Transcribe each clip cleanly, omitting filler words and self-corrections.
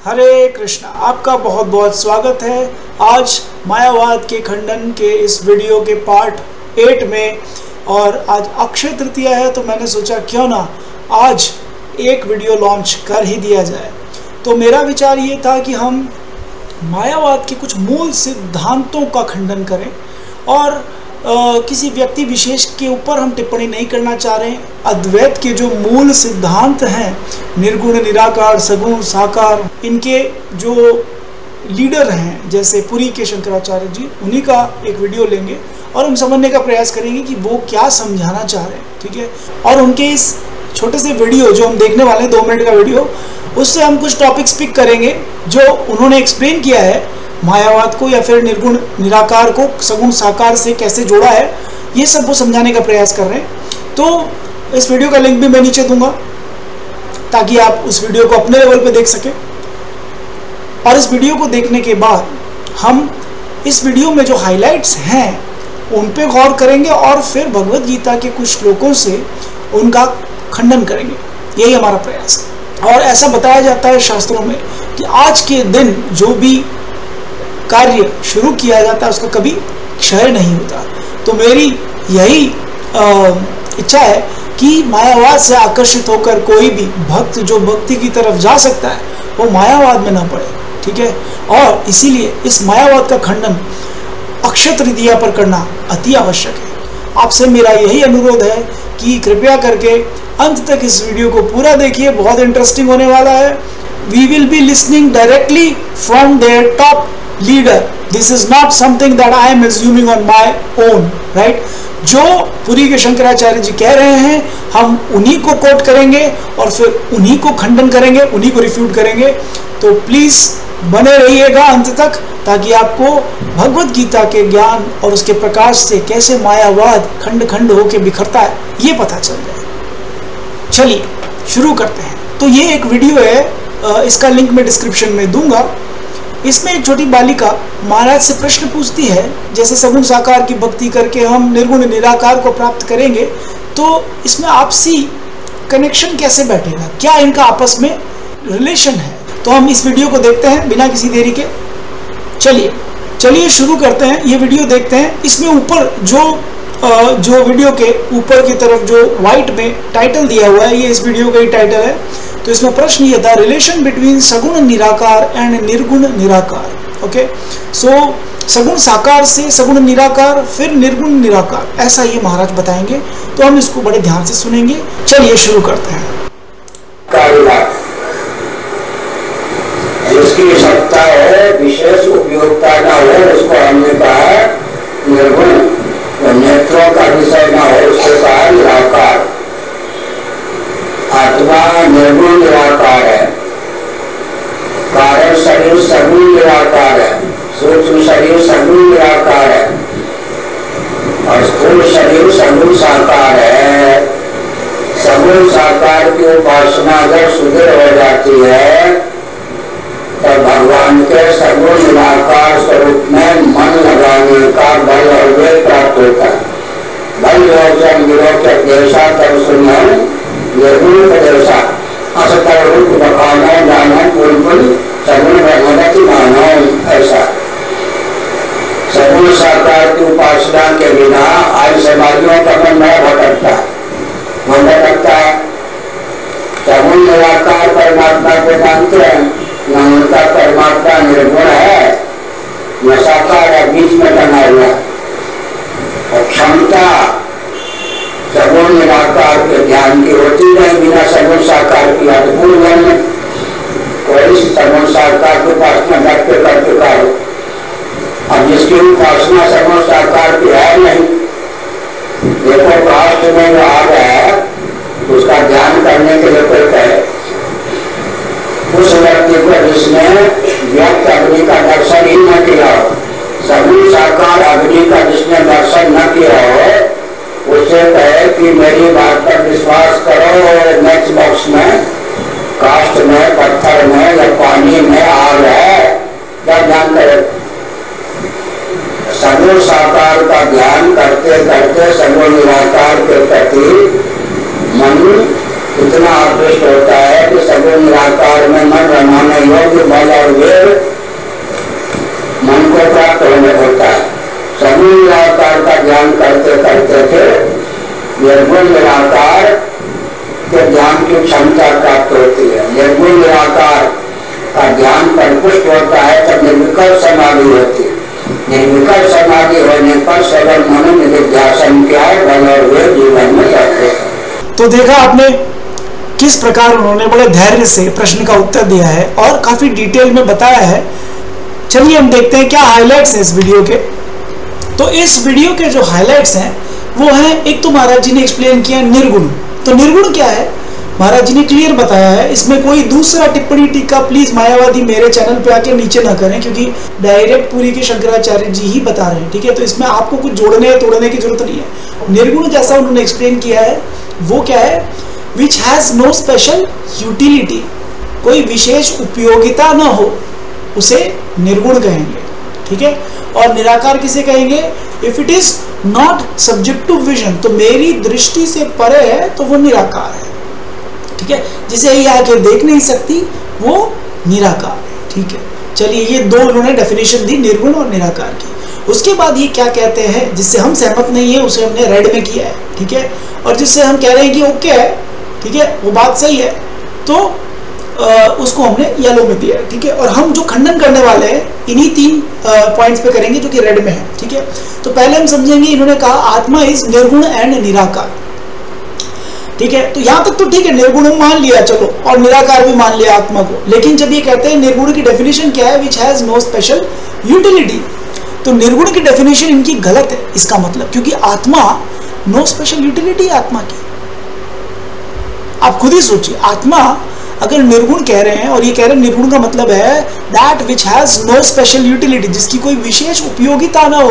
हरे कृष्णा, आपका बहुत बहुत स्वागत है आज मायावाद के खंडन के इस वीडियो के पार्ट 8 में। और आज अक्षय तृतीया है तो मैंने सोचा क्यों ना आज एक वीडियो लॉन्च कर ही दिया जाए। तो मेरा विचार ये था कि हम मायावाद के कुछ मूल सिद्धांतों का खंडन करें और किसी व्यक्ति विशेष के ऊपर हम टिप्पणी नहीं करना चाह रहे हैं। अद्वैत के जो मूल सिद्धांत हैं, निर्गुण, निराकार, सगुण, साकार, इनके जो लीडर हैं जैसे पुरी के शंकराचार्य जी, उन्हीं का एक वीडियो लेंगे और हम समझने का प्रयास करेंगे कि वो क्या समझाना चाह रहे हैं। ठीक है, और उनके इस छोटे से वीडियो जो हम देखने वाले हैं 2 मिनट का वीडियो, उससे हम कुछ टॉपिक्स पिक करेंगे जो उन्होंने एक्सप्लेन किया है मायावाद को या फिर निर्गुण निराकार को सगुण साकार से कैसे जोड़ा है, ये सब वो समझाने का प्रयास कर रहे हैं। तो इस वीडियो का लिंक भी मैं नीचे दूंगा ताकि आप उस वीडियो को अपने लेवल पे देख सकें। और इस वीडियो को देखने के बाद हम इस वीडियो में जो हाइलाइट्स हैं उन पे गौर करेंगे और फिर भगवद गीता के कुछ श्लोकों से उनका खंडन करेंगे। यही हमारा प्रयास है। और ऐसा बताया जाता है शास्त्रों में कि आज के दिन जो भी कार्य शुरू किया जाता है उसका कभी क्षय नहीं होता। तो मेरी यही इच्छा है कि मायावाद से आकर्षित होकर कोई भी भक्त जो भक्ति की तरफ जा सकता है वो मायावाद में ना पड़े। ठीक है, और इसीलिए इस मायावाद का खंडन अक्षय तृतीया पर करना अति आवश्यक है। आपसे मेरा यही अनुरोध है कि कृपया करके अंत तक इस वीडियो को पूरा देखिए, बहुत इंटरेस्टिंग होने वाला है। We will be listening directly from their top leader. This is not something that I am assuming on my own, right. जो पुरी के शंकराचार्य जी कह रहे हैं हम उन्हीं को कोट करेंगे और फिर उन्हीं को खंडन करेंगे, उन्हीं को रिफ्यूट करेंगे। तो प्लीज बने रहिएगा अंत तक ताकि आपको भगवद गीता के ज्ञान और उसके प्रकाश से कैसे मायावाद खंड खंड होकर बिखरता है ये पता चल जाए। चलिए शुरू करते हैं। तो ये एक वीडियो है, इसका लिंक मैं डिस्क्रिप्शन में दूंगा। इसमें एक छोटी बालिका महाराज से प्रश्न पूछती है, जैसे सगुण साकार की भक्ति करके हम निर्गुण निराकार को प्राप्त करेंगे, तो इसमें आपसी कनेक्शन कैसे बैठेगा, क्या इनका आपस में रिलेशन है। तो हम इस वीडियो को देखते हैं बिना किसी देरी के। चलिए शुरू करते हैं, ये वीडियो देखते हैं। इसमें ऊपर जो वीडियो के ऊपर की तरफ जो व्हाइट में टाइटल दिया हुआ है, ये इस वीडियो का ही टाइटल है। तो इसमें प्रश्न ये था, रिलेशन बिटवीन सगुण निराकार एंड निर्गुण निराकार। ओके, सो सगुण साकार से सगुण निराकार फिर निर्गुण निराकार, ऐसा ये महाराज बताएंगे। तो हम इसको बड़े ध्यान से सुनेंगे। चलिए शुरू करते हैं। जिसकी सत्ता है विशेष उपयोगिता ना हो उसको हमने कहा निर्गुण, नेत्रों का विषय ना हो उसको कहा निराकार। आत्मा निर्गुण निराकार है, कारण शरीर सगुण निराकार है, सूक्ष्म शरीर सगुण निराकार है और स्थूल शरीर सगुण साकार है। सगुण साकार की उपासना अगर सुदृढ़ हो जाती है तो भगवान के सगुण निराकार स्वरूप में मन लगाने का बल और वेग प्राप्त होता है। बल लोचन विरोचक देशा तब सुनन निर्गुण प्रदेशा असतर रूप बखाना जाना पुल सगुण भगवती मानो। ऐसा सगुण साकार की उपासना के बिना आज समाधियों का मन न भटकता है। सगुण निराकार परमात्मा को जानते हैं, न उनका परमात्मा निर्गुण है न साकार है, बीच में बना हुआ। और क्षमता सगुण निराकार के ध्यान की होती नहीं बिना सगुण साकार की। अद्भुत ज्ञान में कोई सगुण साकार की उपासना करके कर चुका है, अब जिसकी उपासना सगुण साकार की है नहीं, देखो राष्ट्र में जो आ गया है उसका ध्यान करने के लिए कोई कहे उस व्यक्ति को जिसने व्यक्त अग्नि का दर्शन ही न किया हो, सगुण साकार अग्नि का जिसने दर्शन न किया हो, उसे कहे कि मेरी बात पर विश्वास करो और नेक्स्ट बॉक्स में काष्ठ में पत्थर में या पानी में आग है, क्या ध्यान करे। सगुण साकार का ध्यान करते करते सगुण निराकार के प्रति मन इतना आकृष्ट होता है कि सगुण निराकार में मन रमाने योग्य बल ध्यान करते करते थे निर्गुण निराकार के ध्यान की क्षमता प्राप्त होती है। निर्गुण निराकार का ध्यान परिपुष्ट होता है तब निर्विकल्प समाधि होती है। निर्विकल्प समाधि होने पर सरल मनोनिधिध्यासन क्या है, बल और वे जीवन में रहते हैं। तो देखा आपने किस प्रकार उन्होंने बड़े धैर्य से प्रश्न का उत्तर दिया है और काफी डिटेल में बताया है। चलिए हम देखते हैं क्या हाइलाइट्स हैं इस वीडियो के। तो इस वीडियो के जो हाइलाइट्स हैं वो हैं, एक तो महाराज जी ने एक्सप्लेन किया निर्गुण। तो निर्गुण क्या है महाराज जी ने क्लियर बताया है। इसमें कोई दूसरा टिप्पणी टीका प्लीज मायावादी मेरे चैनल पे आके नीचे ना करें, क्योंकि डायरेक्ट पूरी के शंकराचार्य जी ही बता रहे हैं, ठीक है। तो इसमें आपको कुछ जोड़ने या तोड़ने की जरूरत नहीं है। निर्गुण जैसा उन्होंने एक्सप्लेन किया है वो क्या है, which has no special utility, कोई विशेष उपयोगिता ना हो उसे निर्गुण कहेंगे, ठीक है। और निराकार किसे कहेंगे, if it is not subject to vision, तो मेरी दृष्टि से परे है तो वो निराकार है, ठीक है। जिसे ये आके देख नहीं सकती वो निराकार है, ठीक है। चलिए ये दो उन्होंने डेफिनेशन दी निर्गुण और निराकार की। उसके बाद ये क्या कहते हैं जिससे हम सहमत नहीं है उसे हमने रेड में किया है, ठीक है। और जिससे हम कह रहे हैं कि ओके है, ठीक है, वो बात सही है, तो उसको हमने येलो में दिया है, ठीक है। और हम जो खंडन करने वाले हैं इन्हीं 3 पॉइंट्स पे करेंगे जो कि रेड में है, ठीक है। तो पहले हम समझेंगे, इन्होंने कहा आत्मा इज निर्गुण एंड निराकार, ठीक है। तो यहां तक तो ठीक है, निर्गुण मान लिया चलो और निराकार भी मान लिया आत्मा को। लेकिन जब ये कहते हैं निर्गुण की डेफिनेशन क्या है, which has no special utility, तो निर्गुण की डेफिनेशन इनकी गलत है इसका मतलब, क्योंकि आत्मा नो स्पेशल यूटिलिटी आत्मा की। आप खुद ही सोचिए, आत्मा अगर निर्गुण कह रहे हैं और ये कह रहे हैं निर्गुण का मतलब है that which has no special utility, जिसकी कोई विशेष उपयोगिता ना हो,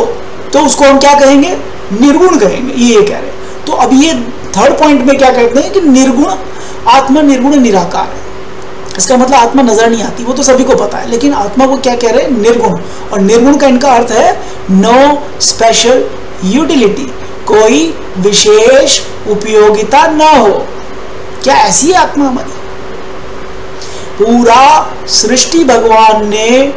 तो उसको हम क्या कहेंगे, निर्गुण कहेंगे, ये कह रहे हैं। तो अब ये थर्ड पॉइंट में क्या कहते हैं कि निर्गुण आत्मा निर्गुण निराकार है। इसका मतलब आत्मा नजर नहीं आती, वो तो सभी को पता है, लेकिन आत्मा को क्या कह रहे हैं, निर्गुण। और निर्गुण का इनका अर्थ है नो स्पेशल यूटिलिटी, कोई विशेष उपयोगिता ना हो। क्या ऐसी है आत्मा हमारी? पूरा सृष्टि भगवान ने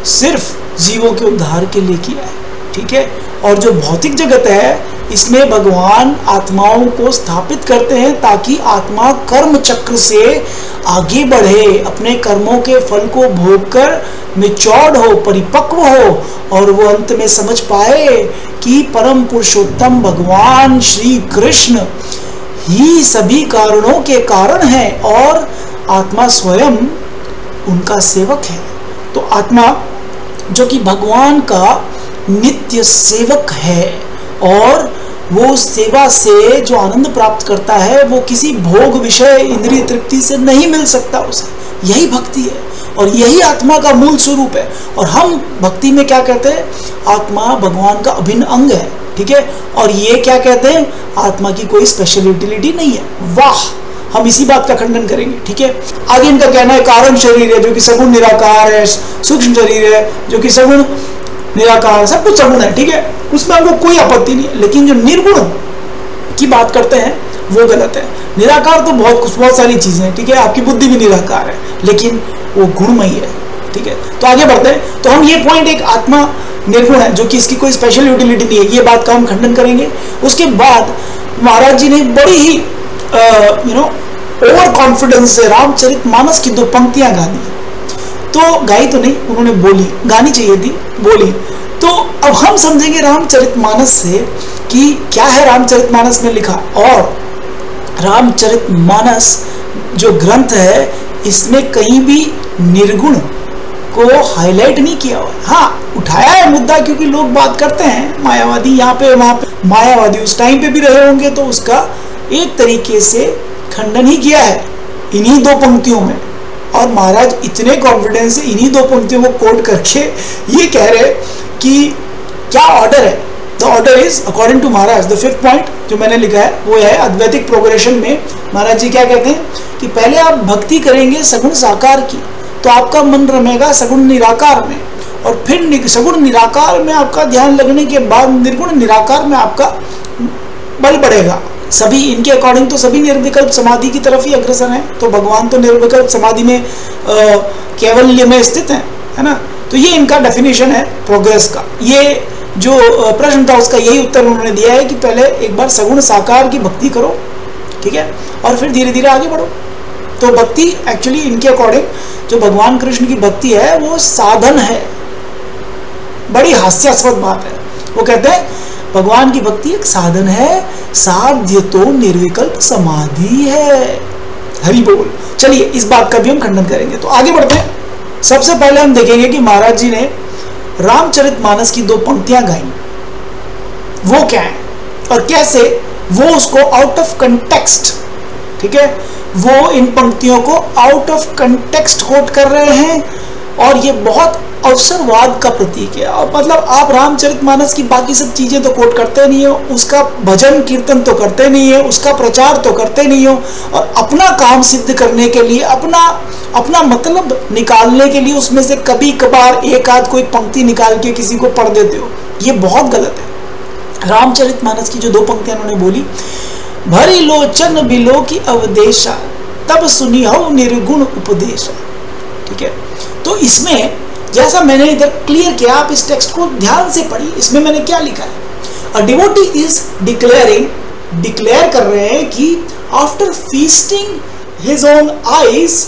सिर्फ जीवों के उद्धार के लिए किया है, ठीक है। और जो भौतिक जगत है इसमें भगवान आत्माओं को स्थापित करते हैं ताकि आत्मा कर्म चक्र से आगे बढ़े, अपने कर्मों के फल को भोगकर मैच्योर्ड हो, परिपक्व हो, और वो अंत में समझ पाए कि परम पुरुषोत्तम भगवान श्री कृष्ण ही सभी कारणों के कारण है और आत्मा स्वयं उनका सेवक है। तो आत्मा जो कि भगवान का नित्य सेवक है और वो सेवा से जो आनंद प्राप्त करता है वो किसी भोग विषय इंद्रिय तृप्ति से नहीं मिल सकता उसे। यही भक्ति है और यही आत्मा का मूल स्वरूप है। और हम भक्ति में क्या कहते हैं, आत्मा भगवान का अभिन्न अंग है, ठीक है। और ये क्या कहते हैं, आत्मा की कोई स्पेशल यूटिलिटी नहीं है। वाह, हम इसी बात का खंडन करेंगे, ठीक है। आगे इनका कहना है कारण शरीर है जो कि सगुण निराकार है, सूक्ष्म शरीर है जो कि सगुण निराकार, सब कुछ सगुण है, ठीक है, उसमें हमको कोई आपत्ति नहीं है। लेकिन जो निर्गुण की बात करते हैं वो गलत है। निराकार तो बहुत सारी चीजें हैं, ठीक है, आपकी बुद्धि भी निराकार है लेकिन वो गुणमयी है, ठीक है। तो आगे बढ़ते हैं। तो हम ये पॉइंट, एक आत्मा निर्गुण है जो कि इसकी कोई स्पेशल यूटिलिटी नहीं है, ये बात का हम खंडन करेंगे। उसके बाद महाराज जी ने बड़ी ही ओवर कॉन्फिडेंस से रामचरितमानस की 2 पंक्तियां गानी, तो गाई तो नहीं, उन्होंने बोली, गानी चाहिए थी, बोली। तो अब हम समझेंगे रामचरितमानस से कि क्या है रामचरितमानस में लिखा। और रामचरितमानस जो ग्रंथ है इसमें कहीं भी निर्गुण को हाईलाइट नहीं किया हुआ। हाँ, उठाया है मुद्दा, क्योंकि लोग बात करते हैं मायावादी यहाँ पे वहां पे, मायावादी उस टाइम पे भी रहे होंगे तो उसका एक तरीके से खंडन ही किया है इन्हीं 2 पंक्तियों में। और महाराज इतने कॉन्फिडेंस से इन्हीं 2 पंक्तियों को कोट करके ये कह रहे कि क्या ऑर्डर है, the order is according to Maharaj. The 5th point जो मैंने लिखा है वो है अद्वैतिक प्रोग्रेशन में महाराज जी क्या कहते हैं कि पहले आप भक्ति करेंगे सगुण साकार की तो आपका मन रमेगा सगुण निराकार में, और फिर सगुण निराकार में आपका ध्यान लगने के बाद निर्गुण निराकार में आपका बल बढ़ेगा। सभी इनके अकॉर्डिंग तो सभी निर्विकल्प समाधि की तरफ ही अग्रसर हैं, तो भगवान तो निर्विकल्प समाधि में केवल्य में स्थित है ना। तो ये इनका डेफिनेशन है प्रोग्रेस का। ये जो प्रश्न था उसका यही उत्तर उन्होंने दिया है कि पहले एक बार सगुण साकार की भक्ति करो, ठीक है, और फिर धीरे धीरे आगे बढ़ो। तो भक्ति एक्चुअली इनके अकॉर्डिंग जो भगवान कृष्ण की भक्ति है वो साधन है। बड़ी हास्यास्पद बात है। वो कहते हैं भगवान की भक्ति एक साधन है, साध्य तो निर्विकल्प समाधि है। हरि बोल। चलिए इस बात का भी हम खंडन करेंगे। तो आगे बढ़ते हैं। सबसे पहले हम देखेंगे कि महाराज जी ने रामचरितमानस की 2 पंक्तियां गाई, वो क्या है और कैसे वो उसको आउट ऑफ कंटेक्स्ट, ठीक है, वो इन पंक्तियों को आउट ऑफ कंटेक्स्ट कोट कर रहे हैं और ये बहुत अवसरवाद का प्रतीक है। और मतलब आप रामचरितमानस की बाकी सब चीजें तो कोट करते नहीं हो, उसका भजन कीर्तन तो करते नहीं है, उसका प्रचार तो करते नहीं हो, और अपना काम सिद्ध करने के लिए अपना मतलब निकालने के लिए उसमें से कभी कभार एक आध कोई पंक्ति निकाल के किसी को पढ़ देते हो। ये बहुत गलत है। रामचरितमानस की जो 2 पंक्तियां उन्होंने बोली, भरी लोचन बिलो की अवदेशा तब सुनी हो निर्गुण उपदेशा, ठीक है। तो इसमें जैसा मैंने इधर क्लियर किया, आप इस टेक्स्ट को ध्यान से पढ़िए। इसमें मैंने क्या लिखा है, अ डिवोटी इज डिक्लेयर कर रहे हैं कि after feasting his own eyes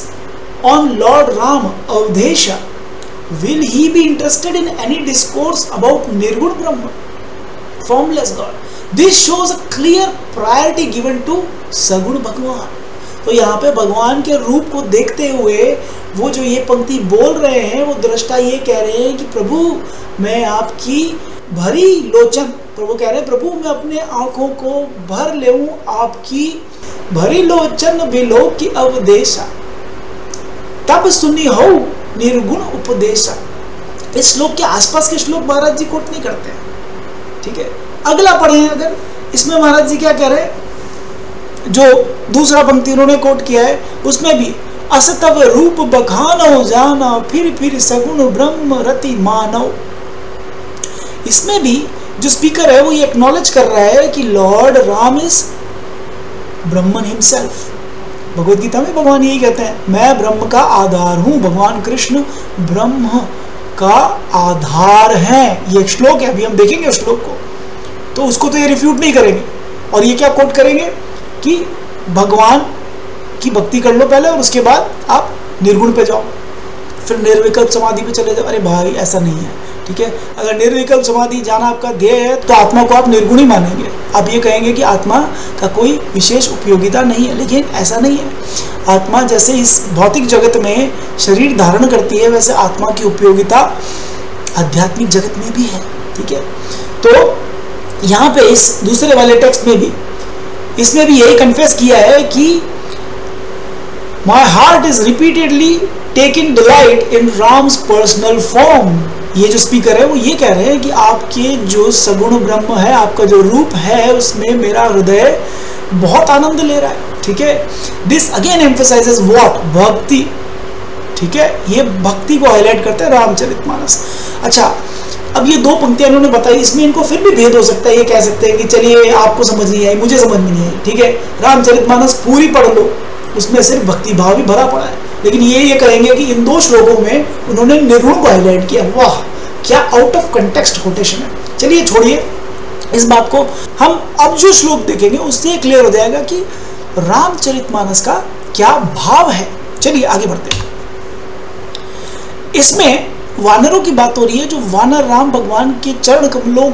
on Lord Ram Avadhesha will he be interested in any discourse about nirgun Brahm, formless god. This shows a clear priority given to sagun Bhagwan. तो यहाँ पे भगवान के रूप को देखते हुए वो जो ये पंक्ति बोल रहे हैं, वो दृष्टा ये कह रहे हैं कि प्रभु मैं आपकी भरी लोचन, प्रभु कह रहे हैं प्रभु मैं अपने आंखों को भर लेऊं आपकी भरी लोचन बिलो की अवदेशा तब सुनी हो निर्गुण उपदेशा। इस श्लोक के आसपास के श्लोक महाराज जी कोट नहीं करते हैं, ठीक है। अगला पढ़े अगर, इसमें महाराज जी क्या कह रहे हैं, जो दूसरा पंक्ति उन्होंने कोट किया है उसमें भी असतव रूप बखानो जाना फिर सगुण ब्रह्म रति मानव। इसमें भी जो स्पीकर है वो ये एक्नॉलेज कर रहा है कि Lord Ram is Brahman himself. Bhagavad Gita में भगवान यही कहते हैं, मैं ब्रह्म का आधार हूं। भगवान कृष्ण ब्रह्म का आधार है। ये एक श्लोक है, अभी हम देखेंगे उस श्लोक को, तो उसको तो ये रिफ्यूट नहीं करेंगे। और ये क्या कोट करेंगे कि भगवान की भक्ति कर लो पहले और उसके बाद आप निर्गुण पे जाओ, फिर निर्विकल्प समाधि पे चले जाओ। अरे भाई ऐसा नहीं है, ठीक है। अगर निर्विकल्प समाधि जाना आपका ध्येय है तो आत्मा को आप निर्गुण ही मानेंगे। आप ये कहेंगे कि आत्मा का कोई विशेष उपयोगिता नहीं है, लेकिन ऐसा नहीं है। आत्मा जैसे इस भौतिक जगत में शरीर धारण करती है, वैसे आत्मा की उपयोगिता आध्यात्मिक जगत में भी है, ठीक है। तो यहाँ पे इस दूसरे वाले टेक्स्ट में भी, इसमें भी यही कन्फेस किया है कि my heart is repeatedly taking delight in Ram's personal form. ये जो स्पीकर है वो ये कह रहे हैं कि आपके जो सगुण ब्रह्म है, आपका जो रूप है, उसमें मेरा हृदय बहुत आनंद ले रहा है, ठीक है। दिस अगेन एम्फसाइजेस व्हाट, भक्ति, ठीक है। ये भक्ति को हाईलाइट करते हैं रामचरितमानस। अच्छा, अब ये 2 पंक्तियां इन्होंने बताई, इसमें इनको फिर भी भेद हो सकता है। ये कह सकते हैं कि चलिए आपको समझ नहीं आई, मुझे समझ में नहीं आई, ठीक है। रामचरितमानस पूरी पढ़ लो, उसमें सिर्फ भक्ति भाव भी भरा पड़ा है। लेकिन ये कहेंगे कि इन 2 श्लोकों में उन्होंने निर्गुण को हाईलाइट किया। वाह, क्या आउट ऑफ कंटेक्स्ट कोटेशन है। चलिए छोड़िए इस बात को, हम अब जो श्लोक देखेंगे उससे क्लियर हो जाएगा कि रामचरितमानस का क्या भाव है। चलिए आगे बढ़ते हैं। इसमें वानरों की बात हो रही है, जो वानर राम भगवान के चरण कमलों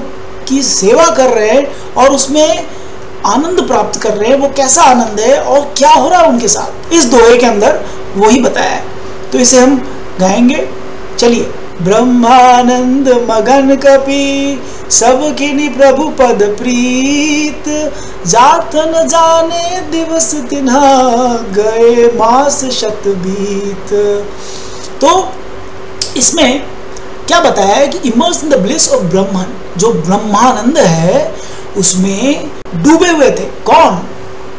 की सेवा कर रहे हैं और उसमें आनंद प्राप्त कर रहे हैं। वो कैसा आनंद है और क्या हो रहा है उनके साथ, इस दोहे के अंदर वही बताया है। तो इसे हम गाएंगे। चलिए, ब्रह्मानंद मगन कपि सब किनि प्रभु पद प्रीत, जात न जाने दिवस तिन्हा गए मास शत बीत। तो इसमें क्या बताया है कि immerse in the bliss of Brahman, जो ब्रह्मानंद है उसमें डूबे हुए थे। कौन?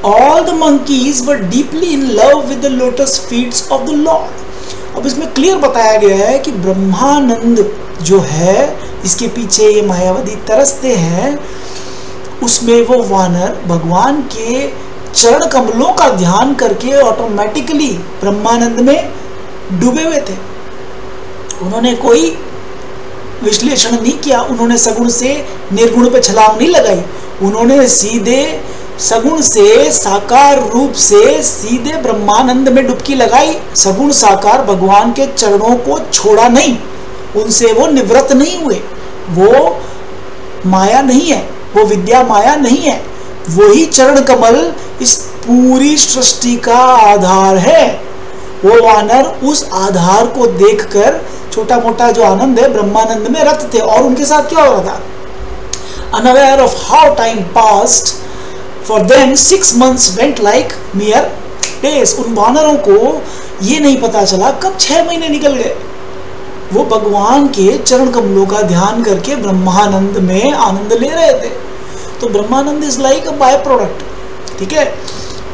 All the monkeys were deeply in love with the lotus feets of the lord. अब इसमें क्लियर बताया गया है कि ब्रह्मानंद जो है, इसके पीछे ये मायावादी तरसते हैं, उसमें वो वानर भगवान के चरण कमलों का ध्यान करके ऑटोमेटिकली ब्रह्मानंद में डूबे हुए थे। उन्होंने कोई विश्लेषण नहीं किया, उन्होंने सगुण से निर्गुण पे छलांग नहीं लगाई, उन्होंने सीधे सगुण से साकार रूप से सीधे ब्रह्मानंद में डुबकी लगाई। सगुण साकार भगवान के चरणों को छोड़ा नहीं, उनसे वो निवृत्त नहीं हुए। वो माया नहीं है, वो विद्या माया नहीं है, वही चरण कमल इस पूरी सृष्टि का आधार है। वो वानर उस आधार को देखकर छोटा मोटा जो आनंद है ब्रह्मानंद में रत थे। और उनके साथ क्या हो रहा था? Unaware of how time passed for them 6 months went like mere days। उन वानरों को ये नहीं पता चला कब 6 महीने निकल गए। वो भगवान के चरण कमलों का ध्यान करके ब्रह्मानंद में आनंद ले रहे थे। तो Brahmanand is like a by product, ठीक है।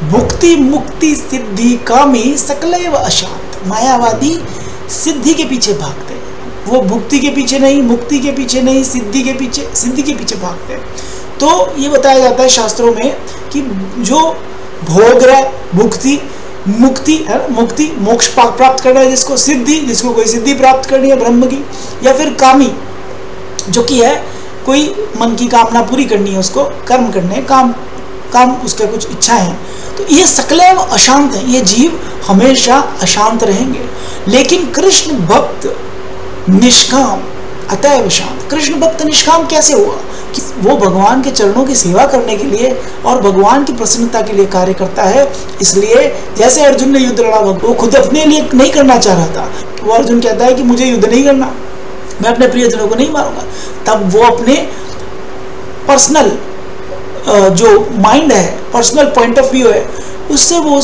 भुक्ति मुक्ति सिद्धि कामी सकलैव अशांत। मायावादी सिद्धि के पीछे भागते हैं, वो भुक्ति के पीछे नहीं, मुक्ति के पीछे नहीं, सिद्धि के पीछे भागते हैं। तो ये बताया जाता है शास्त्रों में कि जो भोग रहा है, भुक्ति, मुक्ति है, मुक्ति मोक्ष प्राप्त करना है जिसको, सिद्धि जिसको कोई सिद्धि प्राप्त करनी है ब्रह्म की, या फिर कामी जो कि है कोई मन की कामना पूरी करनी है, उसको कर्म करने, काम उसके कुछ इच्छाएं हैं। तो ये सकलैव अशांत है, ये जीव हमेशा अशांत रहेंगे। लेकिन कृष्ण भक्त निष्काम अतएव शांत। कृष्ण भक्त निष्काम कैसे हुआ? कि वो भगवान के चरणों की सेवा करने के लिए और भगवान की प्रसन्नता के लिए कार्य करता है। इसलिए जैसे अर्जुन ने युद्ध लड़ा, वो खुद अपने लिए नहीं करना चाह रहा था। वो अर्जुन कहता है कि मुझे युद्ध नहीं करना, मैं अपने प्रियजनों को नहीं मारूंगा। तब वो अपने पर्सनल जो माइंड है, पर्सनल पॉइंट ऑफ व्यू है, उससे वो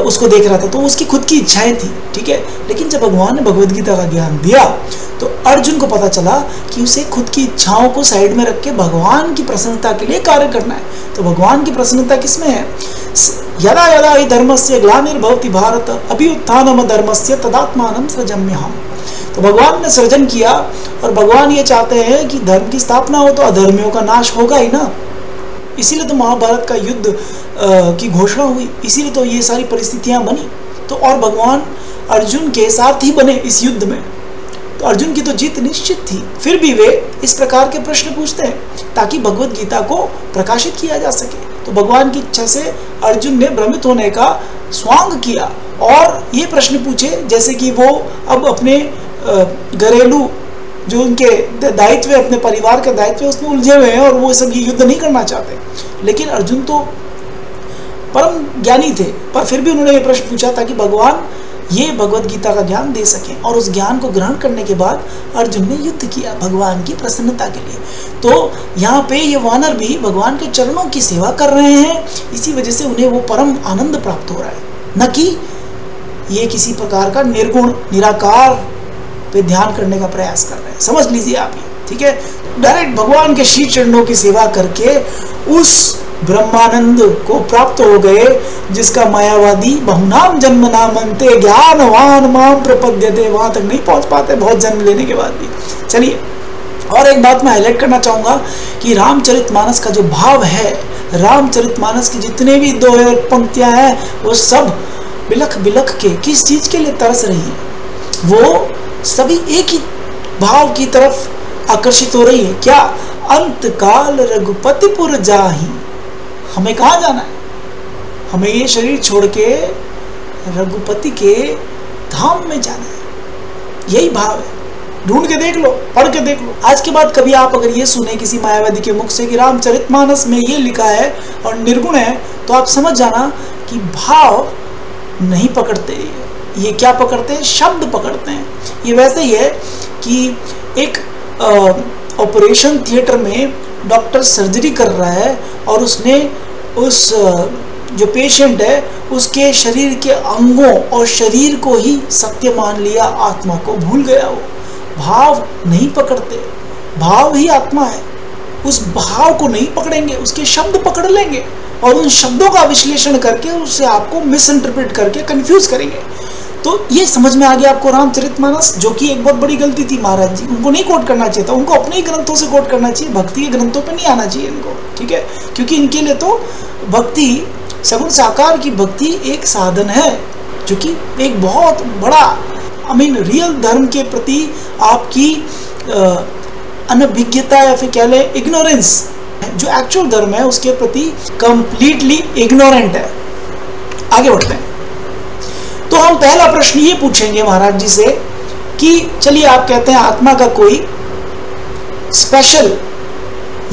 उसको देख रहा था। तो उसकी खुद की इच्छाएं थी, ठीक है। लेकिन जब भगवान ने भगवद गीता का ज्ञान दिया तो अर्जुन को पता चला कि उसे खुद की इच्छाओं को साइड में रख के भगवान की प्रसन्नता के लिए कार्य करना है। तो भगवान की प्रसन्नता किसमें है? यदा यदा हि धर्मस्य ग्लानिर्भवति भारत अभ्युत्थानम धर्मस्य तदात्मानं सृजाम्यहम्। तो भगवान ने सृजन किया और भगवान ये चाहते हैं कि धर्म की स्थापना हो तो अधर्मियों का नाश होगा ही ना। इसीलिए तो महाभारत का युद्ध की घोषणा हुई, इसीलिए तो ये सारी परिस्थितियां बनी। तो और भगवान अर्जुन के साथ ही बने इस युद्ध में। तो अर्जुन की तो जीत निश्चित थी, फिर भी वे इस प्रकार के प्रश्न पूछते हैं ताकि भगवत गीता को प्रकाशित किया जा सके। तो भगवान की इच्छा से अर्जुन ने भ्रमित होने का स्वांग किया और ये प्रश्न पूछे जैसे कि वो अब अपने घरेलू जो उनके दायित्व है, अपने परिवार के दायित्व है, उसमें उलझे हुए हैं और वो सब ये युद्ध नहीं करना चाहते। लेकिन अर्जुन तो परम ज्ञानी थे, पर फिर भी उन्होंने ये प्रश्न पूछा ताकि भगवान ये भगवत गीता का ज्ञान दे सकें। और उस ज्ञान को ग्रहण करने के बाद अर्जुन ने युद्ध किया भगवान की प्रसन्नता के लिए। तो यहाँ पे ये वानर भी भगवान के चरणों की सेवा कर रहे हैं, इसी वजह से उन्हें वो परम आनंद प्राप्त हो रहा है, न कि ये किसी प्रकार का निर्गुण निराकार पे ध्यान करने का प्रयास कर रहे हैं। समझ लीजिए आप ये, ठीक है। डायरेक्ट भगवान के श्री चरणों की सेवा करके उस ब्रह्मानंद को प्राप्त हो गए जिसका मायावादी बहुनाम जन्म नामंते ज्ञानवान माम प्रपद्यते, वहां तक नहीं पहुंच पाते बहुत जन्म लेने के बाद भी। चलिए, और एक बात मैं हाईलाइट करना चाहूंगा कि रामचरितमानस का जो भाव है, रामचरितमानस की जितने भी दोहे पंक्तियां हैं, वो सब बिलख बिलख के किस चीज के लिए तरस रही है? वो सभी एक ही भाव की तरफ आकर्षित हो रही है। क्या? अंत काल रघुपतिपुर जाहि। हमें कहाँ जाना है? हमें ये शरीर छोड़ के रघुपति के धाम में जाना है। यही भाव है। ढूंढ के देख लो, पढ़ के देख लो। आज के बाद कभी आप अगर ये सुने किसी मायावादी के मुख से कि रामचरितमानस में ये लिखा है और निर्गुण है, तो आप समझ जाना कि भाव नहीं पकड़ते। ये क्या पकड़ते हैं? शब्द पकड़ते हैं। ये वैसे ही है कि एक ऑपरेशन थिएटर में डॉक्टर सर्जरी कर रहा है और उसने उस जो पेशेंट है उसके शरीर के अंगों और शरीर को ही सत्य मान लिया, आत्मा को भूल गया। वो भाव नहीं पकड़ते, भाव ही आत्मा है। उस भाव को नहीं पकड़ेंगे, उसके शब्द पकड़ लेंगे और उन शब्दों का विश्लेषण करके उससे आपको मिस इंटरप्रेट करके कंफ्यूज करेंगे। तो ये समझ में आ गया आपको रामचरितमानस, जो कि एक बहुत बड़ी गलती थी महाराज जी। उनको नहीं कोट करना चाहिए था, उनको अपने ही ग्रंथों से कोट करना चाहिए, भक्ति के ग्रंथों पे नहीं आना चाहिए इनको, ठीक है। क्योंकि इनके लिए तो भक्ति, सगुण साकार की भक्ति एक साधन है, जो कि एक बहुत बड़ा रियल धर्म के प्रति आपकी अनभिज्ञता या फिर कह लें इग्नोरेंस, जो एक्चुअल धर्म है उसके प्रति कंप्लीटली इग्नोरेंट है। आगे बढ़ते हैं। तो हम पहला प्रश्न ये पूछेंगे महाराज जी से कि चलिए आप कहते हैं आत्मा का कोई स्पेशल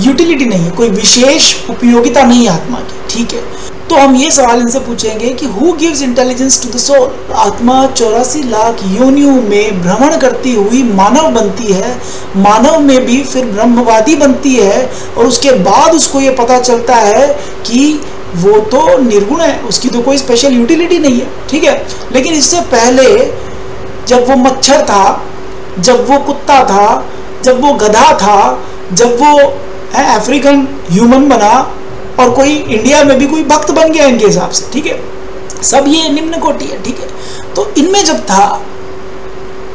यूटिलिटी नहीं है, कोई विशेष उपयोगिता नहीं है आत्मा की, ठीक है। तो हम ये सवाल इनसे पूछेंगे कि who gives intelligence to the soul. आत्मा 84 लाख योनियों में भ्रमण करती हुई मानव बनती है, मानव में भी फिर ब्रह्मवादी बनती है, और उसके बाद उसको ये पता चलता है कि वो तो निर्गुण है, उसकी तो कोई स्पेशल यूटिलिटी नहीं है, ठीक है। लेकिन इससे पहले जब वो मच्छर था, जब वो कुत्ता था, जब वो गधा था, जब वो अफ्रीकन ह्यूमन बना, और कोई इंडिया में भी कोई भक्त बन गया इनके हिसाब से, ठीक है। सब ये निम्न कोटि है, ठीक है। तो इनमें जब था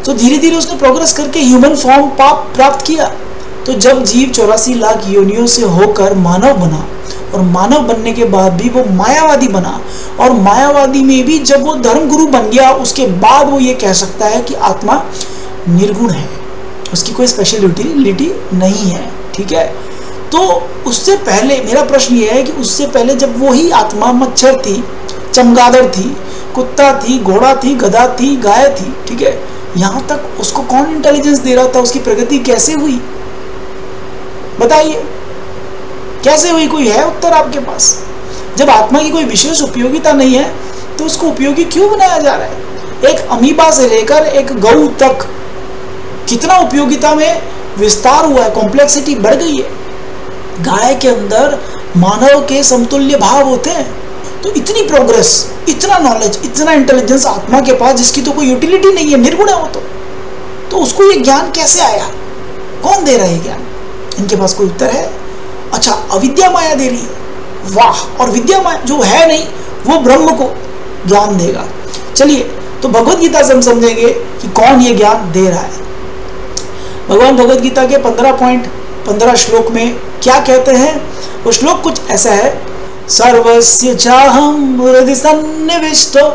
तो धीरे धीरे उसने प्रोग्रेस करके ह्यूमन फॉर्म प्राप्त किया। तो जब जीव 84 लाख योनियों से होकर मानव बना, और मानव बनने के बाद भी वो मायावादी बना, और मायावादी में भी जब वो धर्म गुरु बन गया, उसके बाद वो ये कह सकता है कि आत्मा निर्गुण है, उसकी कोई स्पेशल यूटिलिटी नहीं है, ठीक है। तो उससे पहले मेरा प्रश्न ये है कि उससे पहले जब वही आत्मा मच्छर थी, चमगादड़ थी, कुत्ता थी, घोड़ा थी, गधा थी, गाय थी, ठीक है, यहां तक उसको कौन इंटेलिजेंस दे रहा था? उसकी प्रगति कैसे हुई बताइए, कैसे हुई? कोई है उत्तर आपके पास? जब आत्मा की कोई विशेष उपयोगिता नहीं है तो उसको उपयोगी क्यों बनाया जा रहा है? एक अमीबा से लेकर एक गऊ तक कितना उपयोगिता में विस्तार हुआ है, कॉम्प्लेक्सिटी बढ़ गई है। गाय के अंदर मानव के समतुल्य भाव होते हैं। तो इतनी प्रोग्रेस, इतना नॉलेज, इतना इंटेलिजेंस आत्मा के पास, जिसकी तो कोई यूटिलिटी नहीं है, निर्गुण है वो तो उसको ये ज्ञान कैसे आया? कौन दे रहा है ज्ञान? इनके पास कोई उत्तर है? अच्छा, अविद्या माया दे रही है, वाह। और विद्या माया जो है नहीं, वो ब्रह्म को ज्ञान देगा। चलिए, तो भगवत गीता से हम समझेंगे कि कौन ये ज्ञान दे रहा है। भगवान भगवत गीता के 15 श्लोक में क्या कहते हैं? वो श्लोक कुछ ऐसा है, सर्वस्य चाहं हृदि सन्निविष्टो